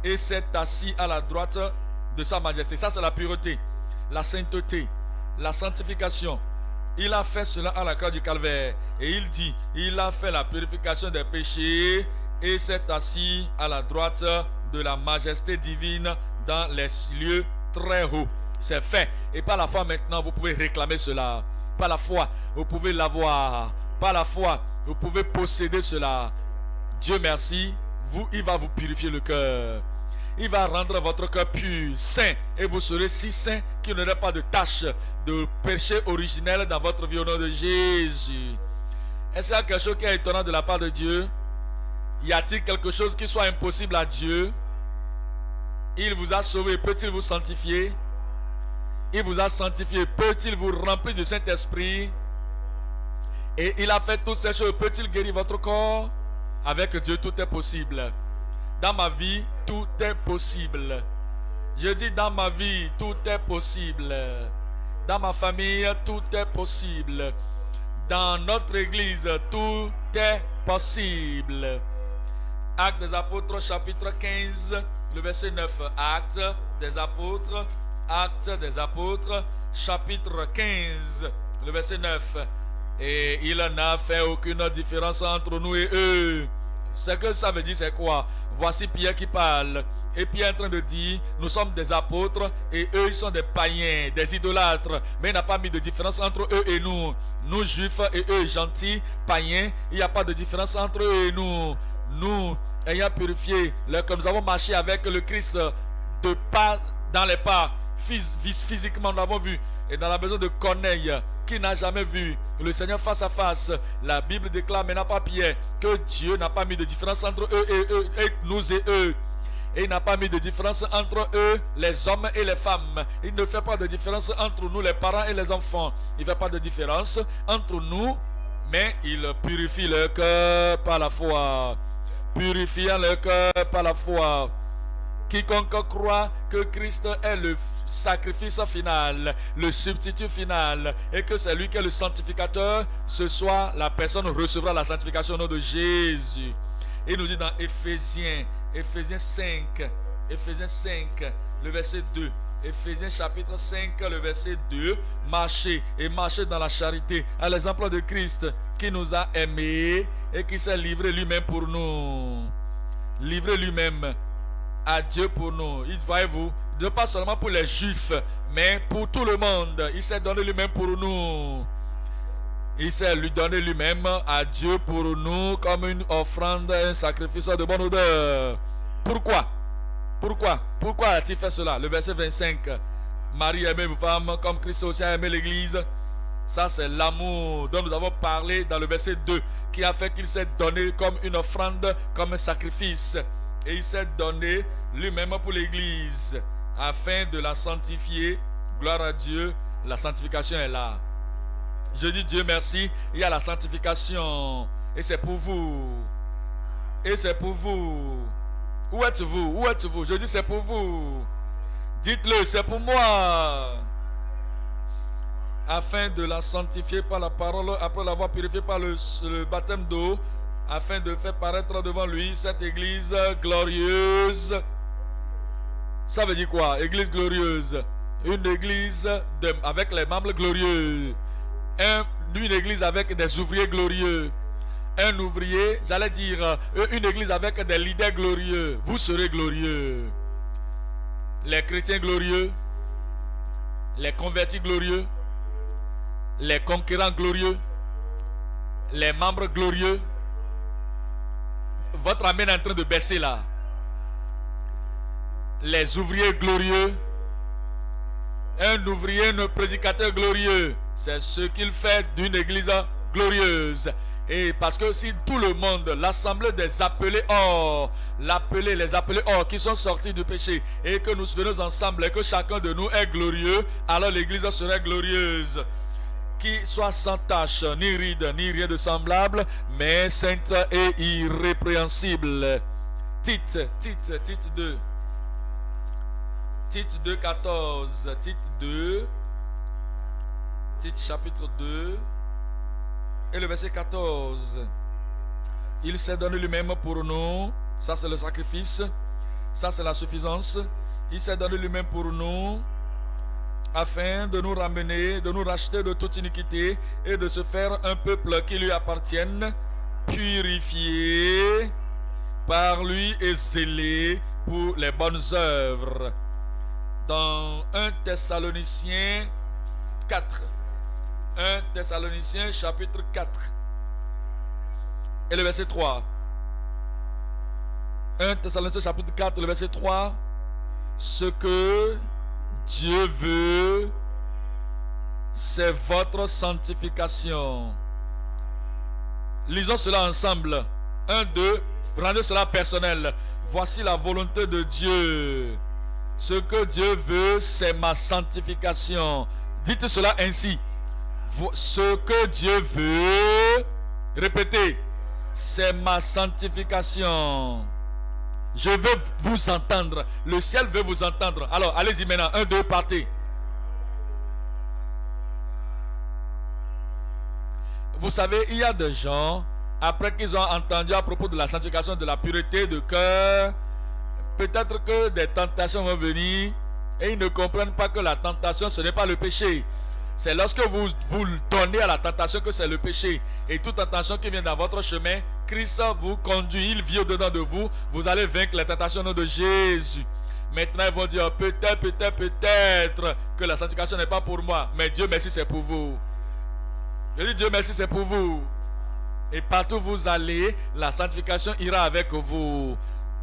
et s'est assis à la droite de sa majesté. Ça, c'est la pureté, la sainteté, la sanctification. Il a fait cela à la croix du calvaire. Et il dit, il a fait la purification des péchés et s'est assis à la droite de la majesté divine dans les lieux très hauts. C'est fait. Et par la foi maintenant, vous pouvez réclamer cela. Par la foi, vous pouvez l'avoir. Par la foi, vous pouvez posséder cela. Dieu merci, il va vous purifier le cœur. Il va rendre votre cœur pur, saint, et vous serez si saint qu'il n'y aura pas de tache de péché originel dans votre vie au nom de Jésus. Est-ce qu'il y a quelque chose qui est étonnant de la part de Dieu? Y a-t-il quelque chose qui soit impossible à Dieu? Il vous a sauvé, peut-il vous sanctifier? Il vous a sanctifié, peut-il vous remplir du Saint-Esprit? Et il a fait toutes ces choses, peut-il guérir votre corps? Avec Dieu, tout est possible. Dans ma vie, tout est possible. Je dis dans ma vie, tout est possible. Dans ma famille, tout est possible. Dans notre église, tout est possible. Actes des Apôtres, chapitre 15, le verset 9. Actes des Apôtres, chapitre 15, le verset 9. Et il n'a fait aucune différence entre nous et eux. Ce que ça veut dire, c'est quoi? Voici Pierre qui parle. Et Pierre est en train de dire, nous sommes des apôtres et eux, ils sont des païens, des idolâtres. Mais il n'a pas mis de différence entre eux et nous. Nous, juifs, et eux, gentils, païens, il n'y a pas de différence entre eux et nous. Nous, ayant purifié, que nous avons marché avec le Christ de pas dans les pas, physiquement, nous l'avons vu. Et dans la maison de Corneille, qui n'a jamais vu le Seigneur face à face, la Bible déclare, mais n'a pas Pierre, que Dieu n'a pas mis de différence entre eux et nous et eux. Et il n'a pas mis de différence entre eux, les hommes et les femmes. Il ne fait pas de différence entre nous, les parents et les enfants. Il ne fait pas de différence entre nous, mais il purifie le cœur par la foi. Purifiant le cœur par la foi. Quiconque croit que Christ est le sacrifice final, le substitut final, et que c'est lui qui est le sanctificateur, ce soir, la personne recevra la sanctification au nom de Jésus. Il nous dit dans Éphésiens 5, le verset 2. Éphésiens chapitre 5, le verset 2. Marchez dans la charité, à l'exemple de Christ, qui nous a aimés et qui s'est livré lui-même pour nous. Livré lui-même à Dieu pour nous. Voyez-vous, pas seulement pour les Juifs, mais pour tout le monde. Il s'est donné lui-même pour nous. Il s'est lui donné lui-même à Dieu pour nous comme une offrande, un sacrifice de bonne odeur. Pourquoi a-t-il fait cela? Le verset 25. Marie aimait une femme comme Christ aussi a aimé l'église. Ça, c'est l'amour dont nous avons parlé dans le verset 2, qui a fait qu'il s'est donné comme une offrande, comme un sacrifice. Et il s'est donné lui-même pour l'église afin de la sanctifier. Gloire à Dieu, la sanctification est là. Je dis Dieu merci, il y a la sanctification. Et c'est pour vous. Et c'est pour vous. Où êtes-vous? Où êtes-vous? Je dis c'est pour vous. Dites-le, c'est pour moi. Afin de la sanctifier par la parole, après l'avoir purifiée par le baptême d'eau, afin de faire paraître devant lui cette église glorieuse. Ça veut dire quoi? Église glorieuse. Une église avec les membres glorieux. Une église avec des ouvriers glorieux. Un ouvrier, j'allais dire, une église avec des leaders glorieux. Vous serez glorieux. Les chrétiens glorieux, les convertis glorieux, les conquérants glorieux, les membres glorieux. Votre amen est en train de baisser là. Les ouvriers glorieux. Un ouvrier, un prédicateur glorieux, c'est ce qu'il fait d'une église glorieuse. Et parce que si tout le monde, l'assemblée des appelés hors, les appelés hors qui sont sortis du péché, et que nous venons ensemble et que chacun de nous est glorieux, alors l'église serait glorieuse. Qui soit sans tache, ni ride, ni rien de semblable, mais sainte et irrépréhensible. Tite 2. Tite 2, 14. Tite chapitre 2 et le verset 14. Il s'est donné lui-même pour nous. Ça c'est le sacrifice. Ça c'est la suffisance. Il s'est donné lui-même pour nous afin de nous ramener, de nous racheter de toute iniquité et de se faire un peuple qui lui appartienne, purifié par lui et zélé pour les bonnes œuvres. Dans 1 Thessaloniciens 4. 1 Thessaloniciens chapitre 4 et le verset 3. 1 Thessaloniciens chapitre 4 le verset 3. Ce que Dieu veut, c'est votre sanctification. Lisons cela ensemble. 1, 2, rendez cela personnel. Voici la volonté de Dieu. Ce que Dieu veut, c'est ma sanctification. Dites cela ainsi. Ce que Dieu veut, répétez, c'est ma sanctification. Je veux vous entendre. Le ciel veut vous entendre. Alors, allez-y maintenant. 1, 2, partez. Vous savez, il y a des gens, après qu'ils ont entendu à propos de la sanctification, de la pureté de cœur, peut-être que des tentations vont venir et ils ne comprennent pas que la tentation, ce n'est pas le péché. C'est lorsque vous donnez à la tentation que c'est le péché. Et toute tentation qui vient dans votre chemin, Christ vous conduit, il vit au-dedans de vous. Vous allez vaincre la tentation au nom de Jésus. Maintenant, ils vont dire peut-être que la sanctification n'est pas pour moi. Mais Dieu merci, c'est pour vous. Je dis Dieu merci, c'est pour vous. Et partout où vous allez, la sanctification ira avec vous.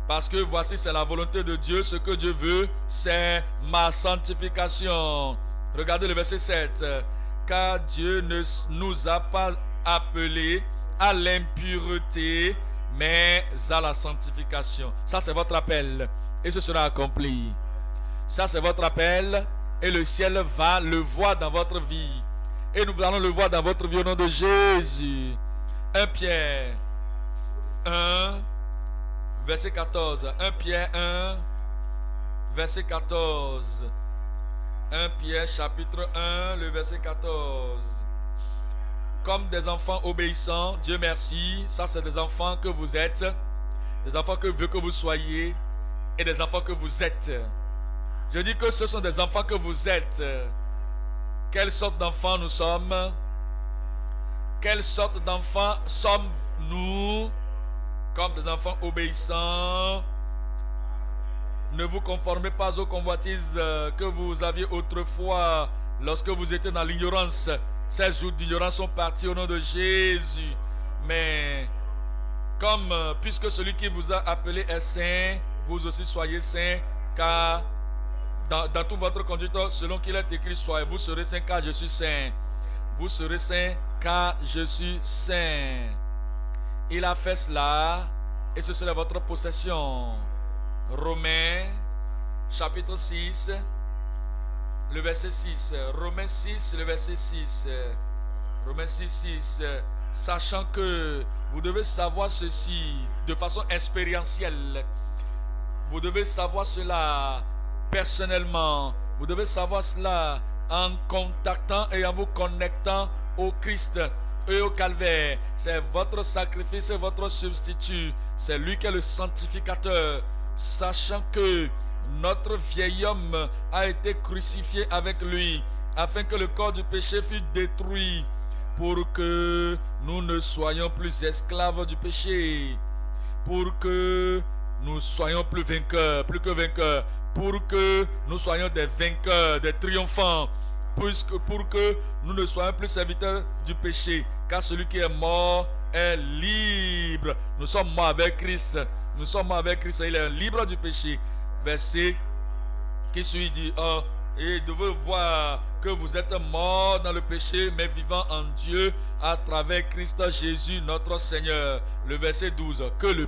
Parce que voici, c'est la volonté de Dieu. Ce que Dieu veut, c'est ma sanctification. Regardez le verset 7. Car Dieu ne nous a pas appelés à l'impureté, mais à la sanctification. Ça, c'est votre appel. Et ce sera accompli. Ça, c'est votre appel. Et le ciel va le voir dans votre vie. Et nous allons le voir dans votre vie au nom de Jésus. 1 Pierre 1, verset 14. 1 Pierre 1, verset 14. 1 Pierre chapitre 1, le verset 14. Comme des enfants obéissants, Dieu merci, ça c'est des enfants que vous êtes, des enfants que veut que vous soyez et des enfants que vous êtes. Je dis que ce sont des enfants que vous êtes. Quelle sorte d'enfants nous sommes? Quelle sorte d'enfants sommes-nous? Comme des enfants obéissants. Ne vous conformez pas aux convoitises que vous aviez autrefois lorsque vous étiez dans l'ignorance. Ces jours d'ignorance sont partis au nom de Jésus. Mais puisque celui qui vous a appelé est saint, vous aussi soyez saints, car dans toute votre conduite, selon qu'il est écrit, soyez, vous serez saints car je suis saint. Vous serez saints car je suis saint. Il a fait cela et ce sera votre possession. Romains chapitre 6, le verset 6. Romains 6, le verset 6. Romains 6, 6. Sachant que vous devez savoir ceci de façon expérientielle. Vous devez savoir cela personnellement. Vous devez savoir cela en contactant et en vous connectant au Christ et au calvaire. C'est votre sacrifice et votre substitut. C'est lui qui est le sanctificateur. Sachant que notre vieil homme a été crucifié avec lui, afin que le corps du péché fût détruit, pour que nous ne soyons plus esclaves du péché, pour que nous soyons plus que vainqueurs, pour que nous soyons des vainqueurs, des triomphants, pour que nous ne soyons plus serviteurs du péché, car celui qui est mort est libre. Nous sommes morts avec Christ. Nous sommes morts avec Christ. Il est libre du péché. Verset qui suit dit et devez voir que vous êtes morts dans le péché, mais vivants en Dieu à travers Christ Jésus notre Seigneur. Le verset 12. Que le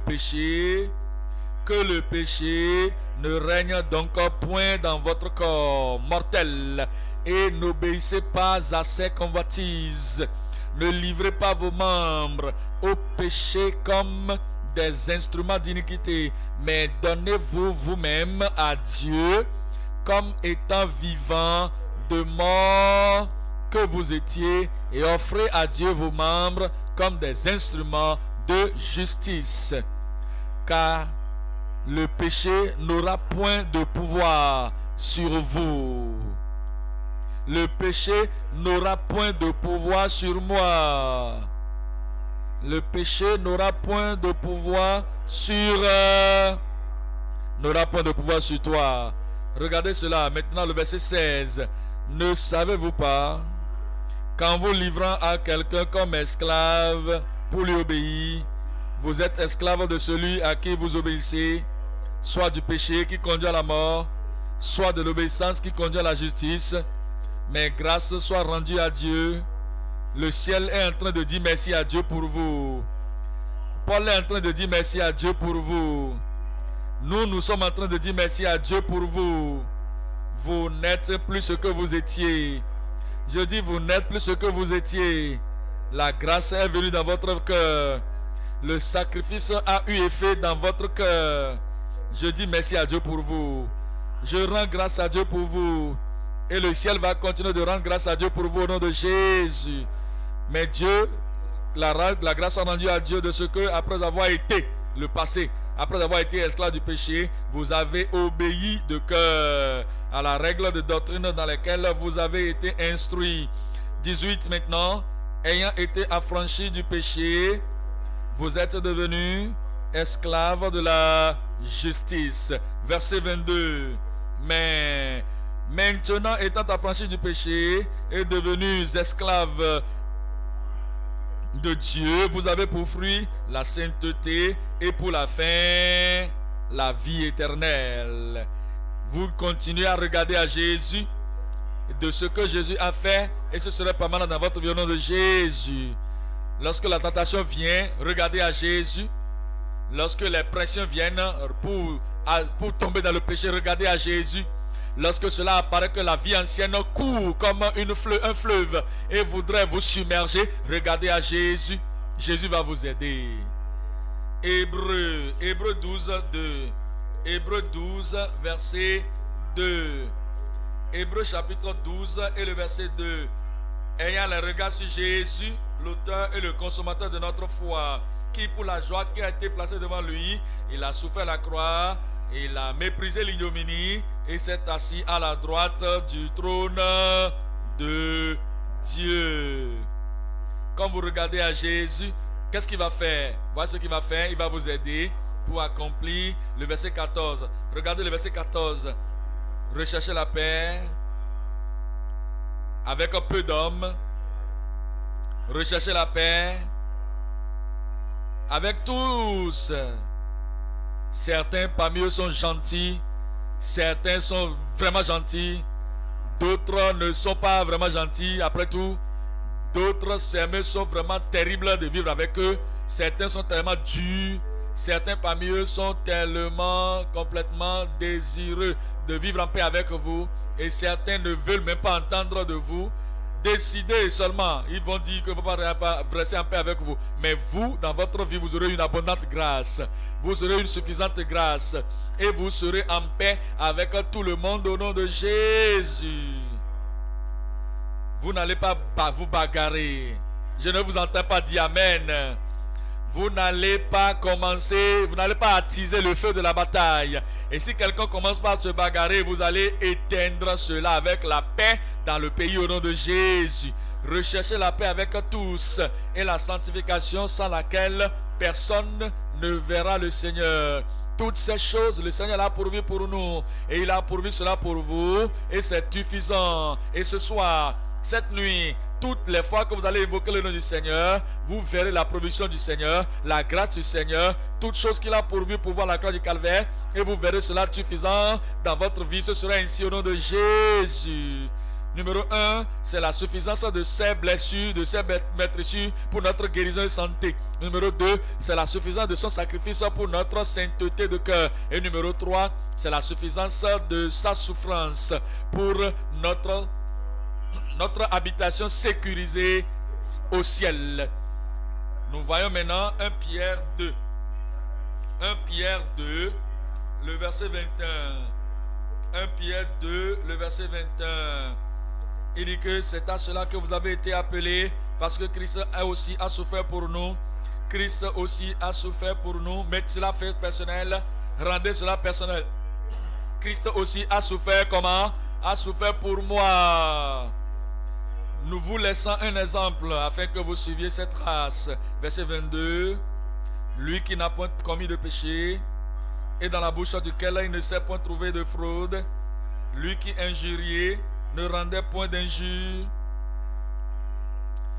péché ne règne donc point dans votre corps mortel, et n'obéissez pas à ses convoitises. Ne livrez pas vos membres au péché comme des instruments d'iniquité, mais donnez-vous vous-même à Dieu comme étant vivants de mort que vous étiez, et offrez à Dieu vos membres comme des instruments de justice. Car le péché n'aura point de pouvoir sur vous. Le péché n'aura point de pouvoir sur moi. Le péché n'aura point de pouvoir sur toi. Regardez cela. Maintenant le verset 16. Ne savez-vous pas qu'en vous livrant à quelqu'un comme esclave pour lui obéir, vous êtes esclave de celui à qui vous obéissez, soit du péché qui conduit à la mort, soit de l'obéissance qui conduit à la justice. Mais grâce soit rendue à Dieu. Le ciel est en train de dire merci à Dieu pour vous. Paul est en train de dire merci à Dieu pour vous. Nous sommes en train de dire merci à Dieu pour vous. Vous n'êtes plus ce que vous étiez. Je dis, vous n'êtes plus ce que vous étiez. La grâce est venue dans votre cœur. Le sacrifice a eu effet dans votre cœur. Je dis merci à Dieu pour vous. Je rends grâce à Dieu pour vous. Et le ciel va continuer de rendre grâce à Dieu pour vous au nom de Jésus. Mais Dieu, la grâce a rendu à Dieu de ce que, après avoir été, le passé, après avoir été esclave du péché, vous avez obéi de cœur à la règle de doctrine dans laquelle vous avez été instruit. 18 maintenant, ayant été affranchis du péché, vous êtes devenus esclaves de la justice. Verset 22. Mais maintenant, étant affranchis du péché et devenus esclaves de Dieu, vous avez pour fruit la sainteté et pour la fin, la vie éternelle. Vous continuez à regarder à Jésus, de ce que Jésus a fait, et ce serait permanent dans votre vie au nom de Jésus. Lorsque la tentation vient, regardez à Jésus. Lorsque les pressions viennent pour tomber dans le péché, regardez à Jésus. Lorsque cela apparaît que la vie ancienne court comme un fleuve et voudrait vous submerger, regardez à Jésus. Jésus va vous aider. Hébreux 12, 2. Hébreux 12, verset 2. Hébreux chapitre 12 et le verset 2. Ayant le regard sur Jésus, l'auteur et le consommateur de notre foi, qui pour la joie qui a été placée devant lui, il a souffert la croix, il a méprisé l'ignominie et s'est assis à la droite du trône de Dieu. Quand vous regardez à Jésus, qu'est-ce qu'il va faire? Voici ce qu'il va faire. Il va vous aider pour accomplir le verset 14. Regardez le verset 14. Recherchez la paix avec un peu d'hommes. Recherchez la paix avec tous. Certains parmi eux sont gentils, certains sont vraiment gentils, d'autres ne sont pas vraiment gentils. Après tout, d'autres sont vraiment terribles de vivre avec eux. Certains sont tellement durs, certains parmi eux sont tellement complètement désireux de vivre en paix avec vous, et certains ne veulent même pas entendre de vous. Décidez seulement, ils vont dire que vous ne pouvez pas rester en paix avec vous. Mais vous, dans votre vie, vous aurez une abondante grâce. Vous aurez une suffisante grâce. Et vous serez en paix avec tout le monde au nom de Jésus. Vous n'allez pas vous bagarrer. Je ne vous entends pas dire Amen. Vous n'allez pas commencer, vous n'allez pas attiser le feu de la bataille. Et si quelqu'un commence par se bagarrer, vous allez éteindre cela avec la paix dans le pays au nom de Jésus. Recherchez la paix avec tous et la sanctification sans laquelle personne ne verra le Seigneur. Toutes ces choses, le Seigneur l'a pourvu pour nous et il a pourvu cela pour vous et c'est suffisant. Et ce soir, cette nuit, toutes les fois que vous allez évoquer le nom du Seigneur, vous verrez la provision du Seigneur, la grâce du Seigneur, toutes choses qu'il a pourvues pour voir la croix du calvaire, et vous verrez cela suffisant dans votre vie. Ce sera ainsi au nom de Jésus. Numéro 1, c'est la suffisance de ses blessures, de ses maîtresses pour notre guérison et santé. Numéro 2, c'est la suffisance de son sacrifice pour notre sainteté de cœur. Et numéro 3, c'est la suffisance de sa souffrance pour notre habitation sécurisée au ciel. Nous voyons maintenant 1 Pierre 2. 1 Pierre 2, le verset 21. 1 Pierre 2, le verset 21. Il dit que c'est à cela que vous avez été appelés, parce que Christ aussi a souffert pour nous. Christ aussi a souffert pour nous. Mettez cela fait personnel. Rendez cela personnel. Christ aussi a souffert comment? A souffert pour moi. Nous vous laissons un exemple afin que vous suiviez cette trace. Verset 22. Lui qui n'a point commis de péché, et dans la bouche duquel il ne s'est point trouvé de fraude. Lui qui injuriait ne rendait point d'injure.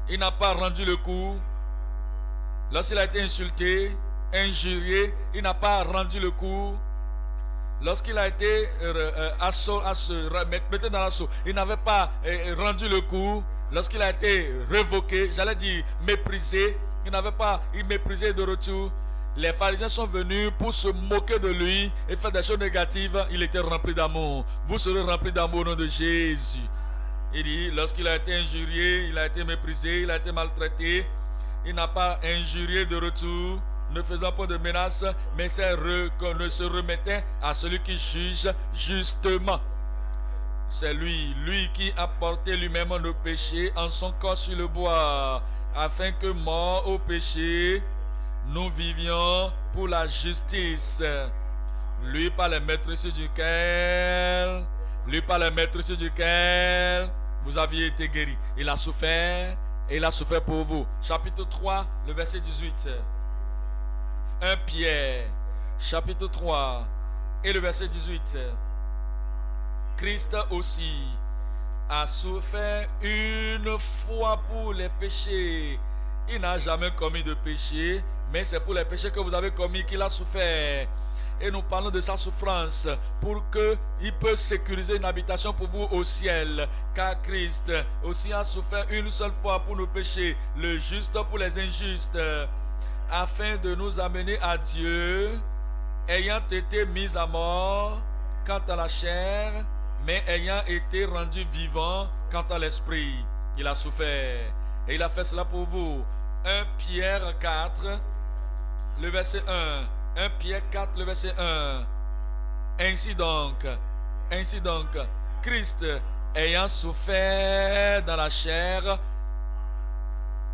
Il n'a pas rendu le coup. Lorsqu'il a été insulté, injurié, il n'a pas rendu le coup. Lorsqu'il a été metté dans l'assaut, il n'avait pas rendu le coup. Lorsqu'il a été révoqué, j'allais dire méprisé, il méprisait de retour. Les pharisiens sont venus pour se moquer de lui et faire des choses négatives. Il était rempli d'amour. Vous serez remplis d'amour au nom de Jésus. Il dit, lorsqu'il a été injurié, il a été méprisé, il a été maltraité, il n'a pas injurié de retour, ne faisant pas de menaces, mais ne se remettait à celui qui juge justement. C'est lui qui a porté lui-même nos péchés en son corps sur le bois, afin que, mort au péché, nous vivions pour la justice. Lui par les maîtrises duquel vous aviez été guéris. Il a souffert et il a souffert pour vous. Chapitre 3, le verset 18. 1 Pierre, chapitre 3 et le verset 18. Christ aussi a souffert une fois pour les péchés. Il n'a jamais commis de péché, mais c'est pour les péchés que vous avez commis qu'il a souffert. Et nous parlons de sa souffrance pour qu'il peut sécuriser une habitation pour vous au ciel. Car Christ aussi a souffert une seule fois pour nos péchés, le juste pour les injustes, afin de nous amener à Dieu, ayant été mis à mort quant à la chair, mais ayant été rendu vivant quant à l'esprit. Il a souffert et il a fait cela pour vous. 1 Pierre 4, le verset 1. 1 Pierre 4, le verset 1. Ainsi donc, Christ ayant souffert dans la chair,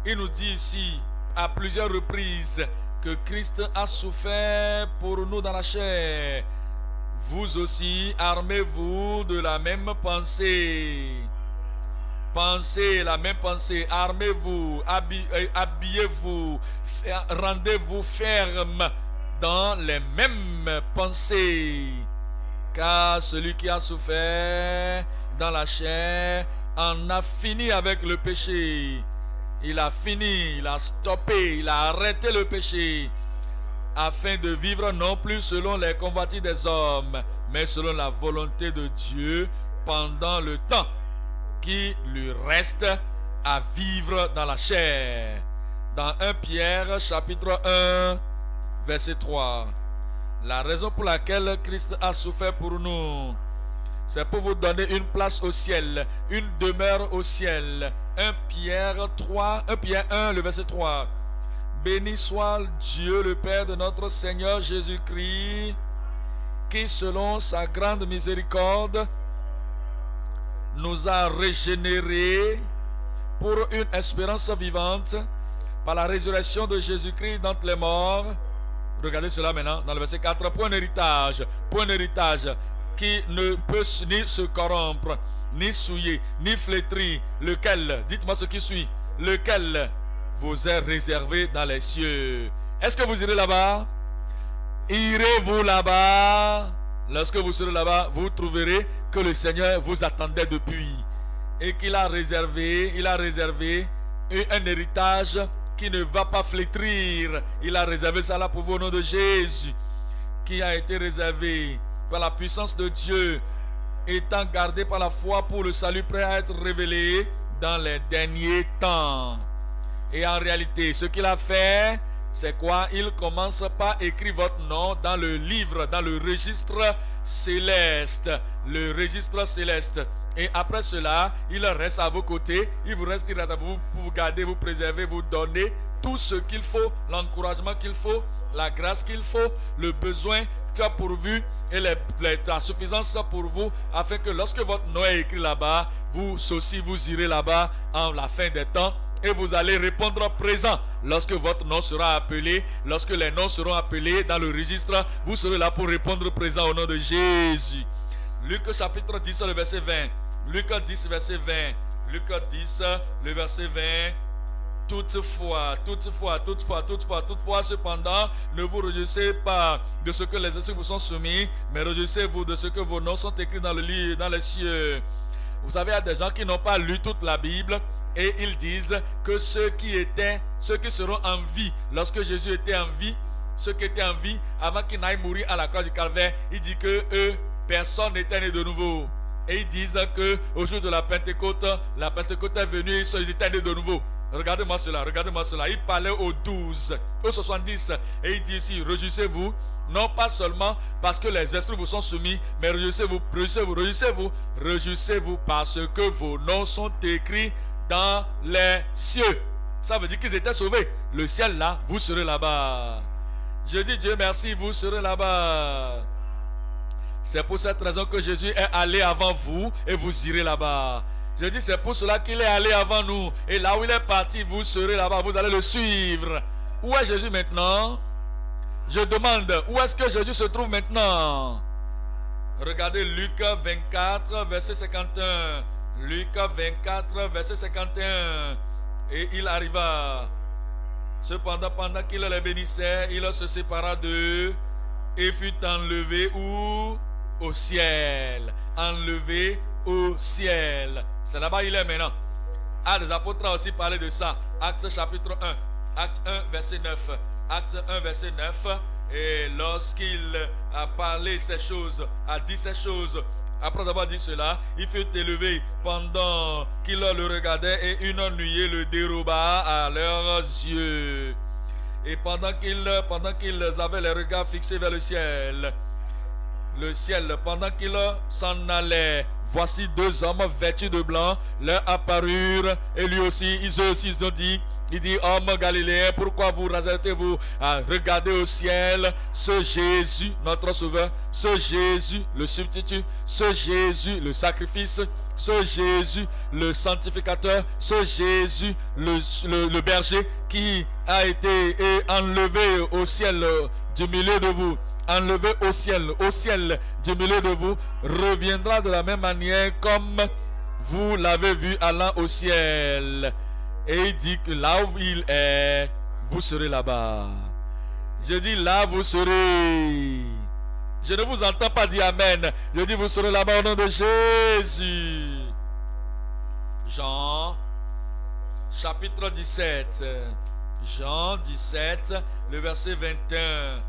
il nous dit ici à plusieurs reprises que Christ a souffert pour nous dans la chair. Vous aussi, armez-vous de la même pensée. Pensez la même pensée, armez-vous, habillez-vous, rendez-vous ferme dans les mêmes pensées. Car celui qui a souffert dans la chair en a fini avec le péché. Il a fini, il a stoppé, il a arrêté le péché, afin de vivre non plus selon les convoitises des hommes, mais selon la volonté de Dieu pendant le temps qui lui reste à vivre dans la chair. Dans 1 Pierre chapitre 1 verset 3. La raison pour laquelle Christ a souffert pour nous, c'est pour vous donner une place au ciel, une demeure au ciel. 1 Pierre 1 le verset 3. Béni soit Dieu le Père de notre Seigneur Jésus-Christ, qui selon sa grande miséricorde nous a régénérés pour une espérance vivante par la résurrection de Jésus-Christ d'entre les morts. Regardez cela maintenant dans le verset 4. Point d'héritage qui ne peut ni se corrompre, ni souiller, ni flétrir, lequel, dites-moi ce qui suit, lequel vous est réservé dans les cieux. Est-ce que vous irez là-bas? Irez-vous là-bas? Lorsque vous serez là-bas, vous trouverez que le Seigneur vous attendait depuis. et qu'il a réservé, un héritage qui ne va pas flétrir. Il a réservé ça là pour vous au nom de Jésus, qui a été réservé par la puissance de Dieu, étant gardé par la foi pour le salut prêt à être révélé dans les derniers temps. Et en réalité, ce qu'il a fait, c'est quoi? Il commence par écrire votre nom dans le livre, dans le registre céleste. Le registre céleste. Et après cela, il reste à vos côtés. Il vous reste à vous garder, vous préserver, vous donner tout ce qu'il faut, l'encouragement qu'il faut, la grâce qu'il faut, le besoin qui a pourvu et la suffisance pour vous, afin que lorsque votre nom est écrit là-bas, vous aussi vous irez là-bas en la fin des temps. Et vous allez répondre présent lorsque votre nom sera appelé. Lorsque les noms seront appelés dans le registre, vous serez là pour répondre présent au nom de Jésus. Luc chapitre 10, le verset 20. Luc 10, verset 20. Luc 10, le verset 20. Toutefois, cependant, ne vous réjouissez pas de ce que les esprits vous sont soumis, mais réjouissez-vous de ce que vos noms sont écrits dans le livre, dans les cieux. Vous savez, il y a des gens qui n'ont pas lu toute la Bible. Et ils disent que ceux qui seront en vie, lorsque Jésus était en vie, ceux qui étaient en vie, avant qu'il n'aille mourir à la croix du Calvaire, il dit que eux, personne n'était né de nouveau. Et ils disent que au jour de la Pentecôte est venue, ils étaient nés de nouveau. Regardez-moi cela. Il parlait aux 12, aux 70, et il dit ici, réjouissez-vous, non pas seulement parce que les esprits vous sont soumis, mais réjouissez-vous parce que vos noms sont écrits dans les cieux. Ça veut dire qu'ils étaient sauvés. Le ciel là, vous serez là-bas. Je dis Dieu merci, vous serez là-bas. C'est pour cette raison que Jésus est allé avant vous et vous irez là-bas. Je dis c'est pour cela qu'il est allé avant nous. Et là où il est parti, vous serez là-bas, vous allez le suivre. Où est Jésus maintenant? Je demande, où est-ce que Jésus se trouve maintenant? Regardez Luc 24, verset 51. Luc 24, verset 51. Et il arriva. Cependant, pendant qu'il les bénissait, il se sépara d'eux et fut enlevé où? Au ciel. Enlevé au ciel. C'est là-bas il est maintenant. Actes des Apôtres a aussi parlé de ça. Actes chapitre 1. Acte 1, verset 9. Acte 1, verset 9. Et lorsqu'il a parlé ces choses, a dit ces choses, après avoir dit cela, il fut élevé pendant qu'il le regardait et une nuée le déroba à leurs yeux. Et pendant qu'ils avaient les regards fixés vers le ciel, pendant qu'ils s'en allaient, voici deux hommes vêtus de blanc leur apparurent et eux aussi ils ont dit, homme galiléen, pourquoi vous rasez-vous à regarder au ciel ce Jésus, notre sauveur, ce Jésus, le substitut, ce Jésus, le sacrifice, ce Jésus, le sanctificateur, ce Jésus, le berger qui a été enlevé au ciel du milieu de vous. Enlevé au ciel du milieu de vous, reviendra de la même manière comme vous l'avez vu allant au ciel. Et il dit que là où il est, vous serez là-bas. Je dis là vous serez. Je ne vous entends pas dire amen. Je dis vous serez là-bas au nom de Jésus. Jean chapitre 17. Jean 17, le verset 21.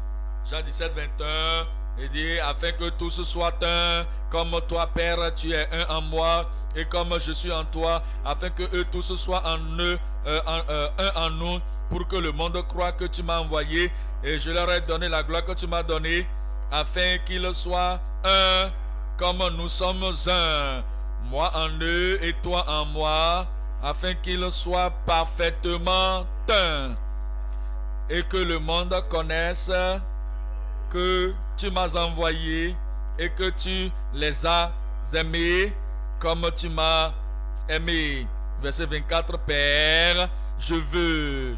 Jean 17, 21, il dit, afin que tous soient un, comme toi, Père, tu es un en moi, et comme je suis en toi, afin que eux tous soient en eux, un en nous, pour que le monde croie que tu m'as envoyé, et je leur ai donné la gloire que tu m'as donnée, afin qu'ils soient un, comme nous sommes un, moi en eux et toi en moi, afin qu'ils soient parfaitement un, et que le monde connaisse que tu m'as envoyé et que tu les as aimés comme tu m'as aimé. Verset 24, Père, je veux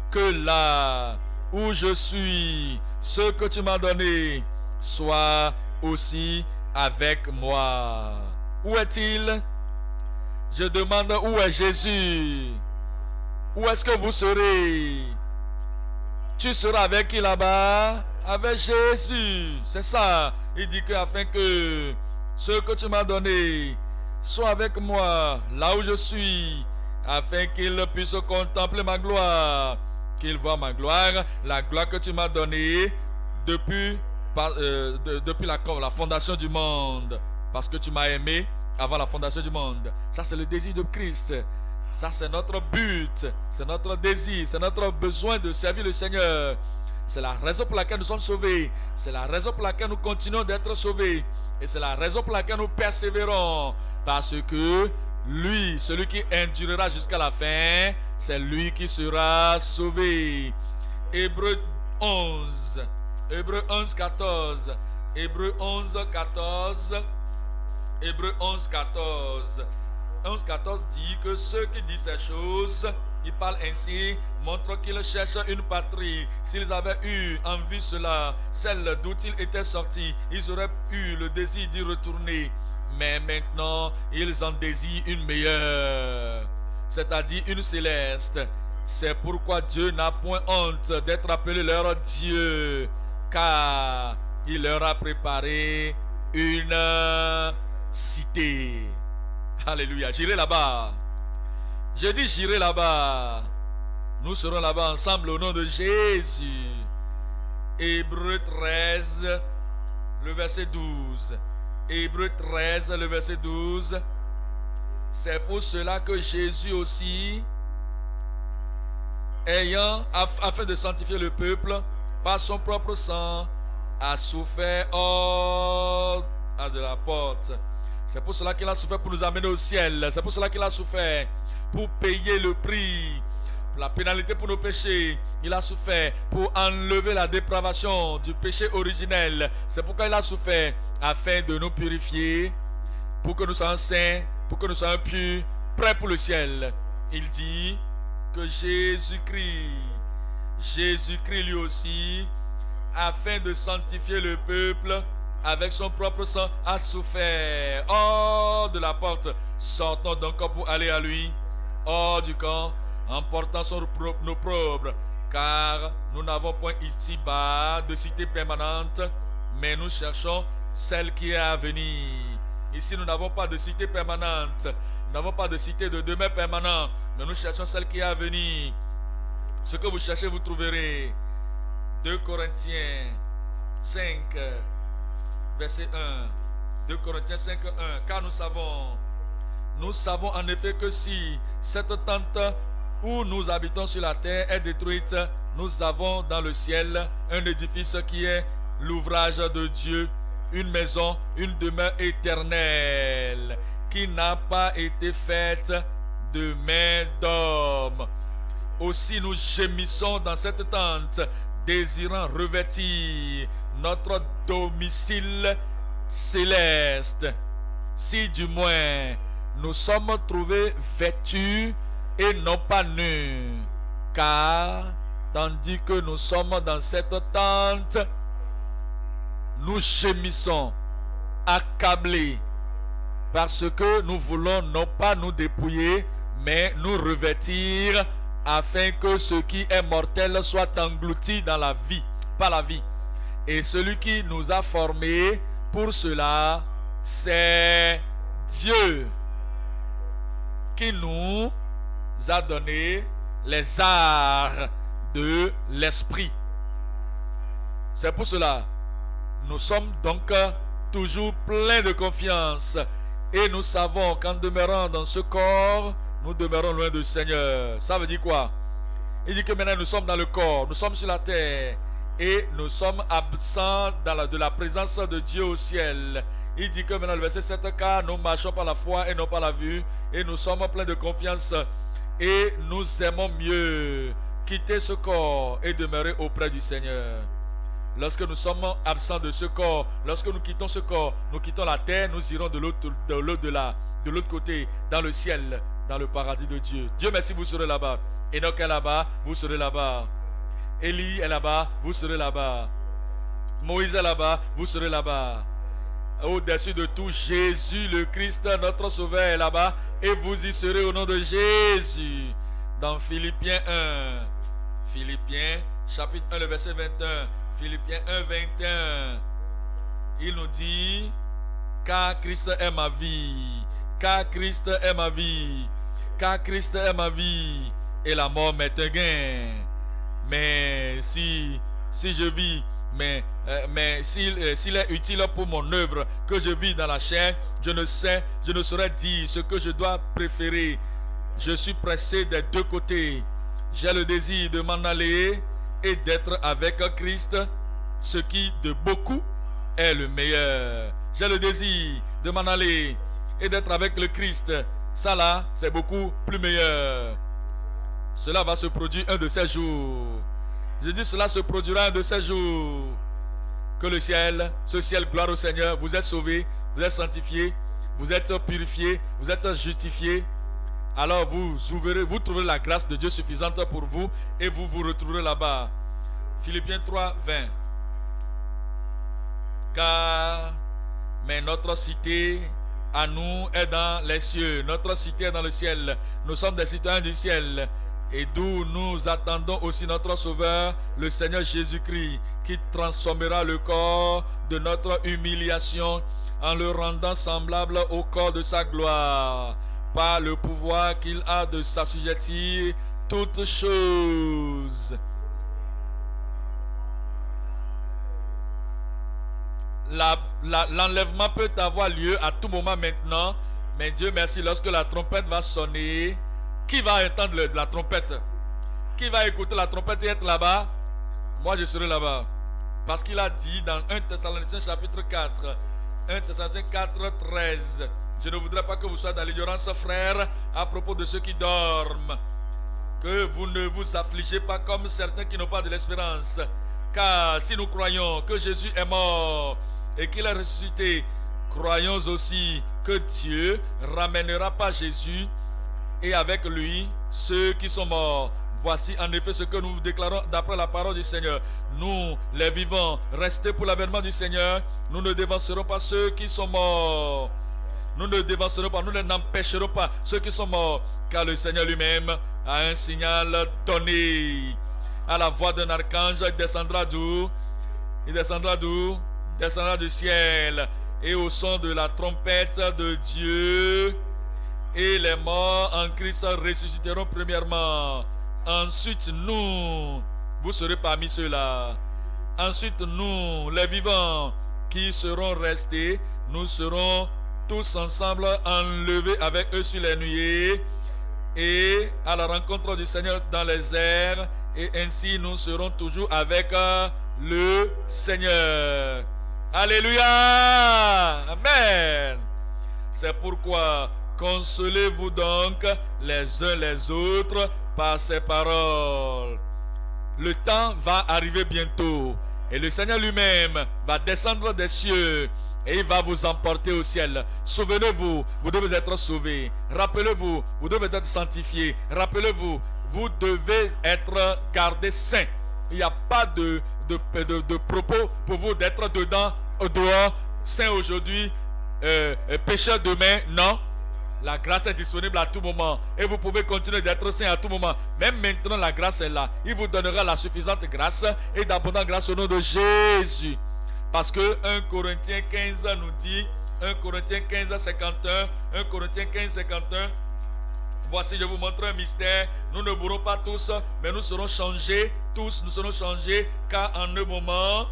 que là où je suis, ce que tu m'as donné, soit aussi avec moi. Où est-il? Je demande où est Jésus? Où est-ce que vous serez? Tu seras avec qui là-bas? Avec Jésus. C'est ça. Il dit que afin que ce que tu m'as donné sois avec moi là où je suis, afin qu'il puisse contempler ma gloire, qu'il voie ma gloire, la gloire que tu m'as donnée depuis la fondation du monde, parce que tu m'as aimé avant la fondation du monde. Ça, c'est le désir de Christ. Ça, c'est notre but, c'est notre désir, c'est notre besoin de servir le Seigneur. C'est la raison pour laquelle nous sommes sauvés. C'est la raison pour laquelle nous continuons d'être sauvés. Et c'est la raison pour laquelle nous persévérons. Parce que lui, celui qui endurera jusqu'à la fin, c'est lui qui sera sauvé. Hébreux 11. Hébreux 11, 14. Hébreux 11, 14. Hébreux 11, 14. 11, 14 dit que ceux qui disent ces choses, ils parlent ainsi, montrent qu'ils cherchent une patrie. S'ils avaient eu en vue cela, celle d'où ils étaient sortis, ils auraient eu le désir d'y retourner. Mais maintenant, ils en désirent une meilleure, c'est-à-dire une céleste. C'est pourquoi Dieu n'a point honte d'être appelé leur Dieu, car il leur a préparé une cité. Alléluia. J'irai là-bas. Je dis j'irai là-bas. Nous serons là-bas ensemble au nom de Jésus. Hébreux 13, le verset 12. Hébreux 13, le verset 12. C'est pour cela que Jésus aussi, afin de sanctifier le peuple, par son propre sang, a souffert hors de la porte. C'est pour cela qu'il a souffert pour nous amener au ciel. C'est pour cela qu'il a souffert pour payer le prix, la pénalité pour nos péchés. Il a souffert pour enlever la dépravation du péché originel. C'est pourquoi il a souffert, afin de nous purifier, pour que nous soyons saints, pour que nous soyons purs, prêts pour le ciel. Il dit que Jésus-Christ lui aussi, afin de sanctifier le peuple, avec son propre sang, a souffert hors de la porte. Sortons donc pour aller à lui, hors du camp, en portant nos propres, car nous n'avons point ici-bas de cité permanente, mais nous cherchons celle qui est à venir. Ici, nous n'avons pas de cité permanente, nous n'avons pas de cité de demeure permanente, mais nous cherchons celle qui est à venir. Ce que vous cherchez, vous trouverez. 2 Corinthiens 5, verset 1. 2 Corinthiens 5, 1. Car nous savons en effet que si cette tente où nous habitons sur la terre est détruite, nous avons dans le ciel un édifice qui est l'ouvrage de Dieu, une maison, une demeure éternelle, qui n'a pas été faite de main d'homme. Aussi nous gémissons dans cette tente, désirant revêtir notre domicile céleste, si du moins nous sommes trouvés vêtus et non pas nus. Car tandis que nous sommes dans cette tente, nous gémissons, accablés, parce que nous voulons non pas nous dépouiller, mais nous revêtir, afin que ce qui est mortel soit englouti dans la vie, par la vie. Et celui qui nous a formés pour cela, c'est Dieu, qui nous a donné les arts de l'esprit. C'est pour cela, nous sommes donc toujours pleins de confiance, et nous savons qu'en demeurant dans ce corps, nous demeurons loin du Seigneur. Ça veut dire quoi? Il dit que maintenant nous sommes dans le corps, nous sommes sur la terre, et nous sommes absents de la présence de Dieu au ciel. Il dit que maintenant le verset 7, car nous marchons par la foi et non par la vue, et nous sommes pleins de confiance, et nous aimons mieux quitter ce corps et demeurer auprès du Seigneur. Lorsque nous sommes absents de ce corps, lorsque nous quittons ce corps, nous quittons la terre, nous irons de l'autre côté, dans le ciel, dans le paradis de Dieu. Dieu merci, vous serez là-bas. Enoch est là-bas, vous serez là-bas. Élie est là-bas, vous serez là-bas. Moïse est là-bas, vous serez là-bas. Au-dessus de tout, Jésus le Christ, notre Sauveur, est là-bas, et vous y serez au nom de Jésus. Dans Philippiens 1, Philippiens chapitre 1, le verset 21, Philippiens 1, 21, il nous dit, car Christ est ma vie, car Christ est ma vie. Car Christ est ma vie et la mort m'est un gain. Mais si je vis, mais s'il est utile pour mon œuvre que je vis dans la chair, je ne saurais dire ce que je dois préférer. Je suis pressé des deux côtés. J'ai le désir de m'en aller et d'être avec Christ, ce qui de beaucoup est le meilleur. J'ai le désir de m'en aller et d'être avec le Christ. Ça là, c'est beaucoup plus meilleur. Cela va se produire un de ces jours. Je dis cela se produira un de ces jours. Que le ciel, ce ciel, gloire au Seigneur, vous êtes sauvés, vous êtes sanctifiés, vous êtes purifiés, vous êtes justifiés. Alors vous trouverez la grâce de Dieu suffisante pour vous et vous vous retrouverez là-bas. Philippiens 3, 20. Car, mais notre cité à nous est dans les cieux, notre cité est dans le ciel. Nous sommes des citoyens du ciel. Et d'où nous attendons aussi notre Sauveur, le Seigneur Jésus-Christ, qui transformera le corps de notre humiliation en le rendant semblable au corps de sa gloire, par le pouvoir qu'il a de s'assujettir toutes choses. L'enlèvement peut avoir lieu à tout moment maintenant, mais Dieu merci, lorsque la trompette va sonner, qui va entendre la trompette? Qui va écouter la trompette et être là-bas? Moi, je serai là-bas. Parce qu'il a dit dans 1 Thessaloniciens chapitre 4, 1 Thessaloniciens 4, 13, je ne voudrais pas que vous soyez dans l'ignorance, frères, à propos de ceux qui dorment. Que vous ne vous affligez pas comme certains qui n'ont pas de l'espérance. Car si nous croyons que Jésus est mort et qu'il est ressuscité, croyons aussi que Dieu ramènera pas Jésus et avec lui ceux qui sont morts. Voici en effet ce que nous déclarons d'après la parole du Seigneur. Nous, les vivants, restés pour l'avènement du Seigneur, nous ne dévancerons pas ceux qui sont morts. Nous ne dévancerons pas, nous n'empêcherons pas ceux qui sont morts, car le Seigneur lui-même a un signal donné. À la voix d'un archange, il descendra d'où? Il descendra d'où? Il descendra du ciel. Et au son de la trompette de Dieu, et les morts en Christ ressusciteront premièrement. Ensuite, nous, vous serez parmi ceux-là. Ensuite, nous, les vivants, qui seront restés, nous serons tous ensemble enlevés avec eux sur les nuées et à la rencontre du Seigneur dans les airs. Et ainsi, nous serons toujours avec le Seigneur. Alléluia! Amen! C'est pourquoi consolez-vous donc les uns les autres par ces paroles. Le temps va arriver bientôt et le Seigneur lui-même va descendre des cieux et il va vous emporter au ciel. Souvenez-vous, vous devez être sauvés. Rappelez-vous, vous devez être sanctifiés. Rappelez-vous, vous devez être gardés saints. Il n'y a pas de propos pour vous d'être dedans, au dehors, saint aujourd'hui, pécheur demain. Non. La grâce est disponible à tout moment et vous pouvez continuer d'être saint à tout moment. Même maintenant, la grâce est là. Il vous donnera la suffisante grâce et d'abondante grâce au nom de Jésus. Parce que 1 Corinthiens 15 nous dit, 1 Corinthiens 15, 51, 1 Corinthiens 15, 51, voici, je vous montre un mystère. Nous ne mourrons pas tous, mais nous serons changés. Tous, nous serons changés, car en un moment,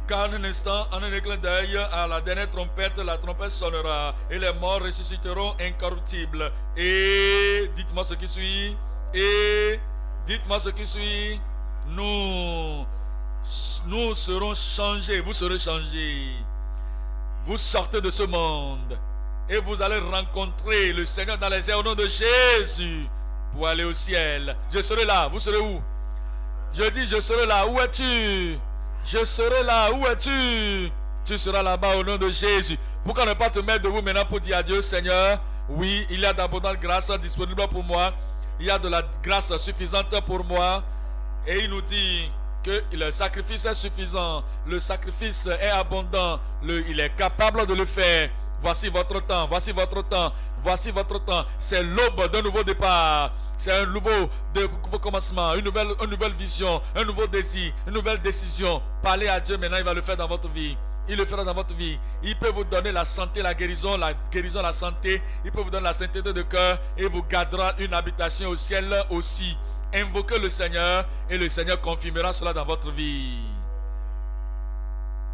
car en un instant, en un éclat d'œil, à la dernière trompette, la trompette sonnera, et les morts ressusciteront incorruptibles. Et, dites-moi ce qui suit, et, dites-moi ce qui suit, nous serons changés, vous serez changés. Vous sortez de ce monde, et vous allez rencontrer le Seigneur dans les airs au nom de Jésus, pour aller au ciel. Je serai là, vous serez où? Je dis, je serai là, où es-tu? Je serai là, où es-tu? Tu seras là-bas au nom de Jésus. Pourquoi ne pas te mettre debout maintenant pour dire à Dieu, Seigneur, oui, il y a d'abondantes grâces disponibles pour moi. Il y a de la grâce suffisante pour moi. Et il nous dit que le sacrifice est suffisant. Le sacrifice est abondant. Il est capable de le faire. Voici votre temps, voici votre temps, voici votre temps. C'est l'aube d'un nouveau départ. C'est un nouveau commencement, une nouvelle vision, un nouveau désir, une nouvelle décision. Parlez à Dieu maintenant, il va le faire dans votre vie. Il le fera dans votre vie. Il peut vous donner la santé, la guérison, la santé. Il peut vous donner la sainteté de cœur et vous gardera une habitation au ciel aussi. Invoquez le Seigneur et le Seigneur confirmera cela dans votre vie.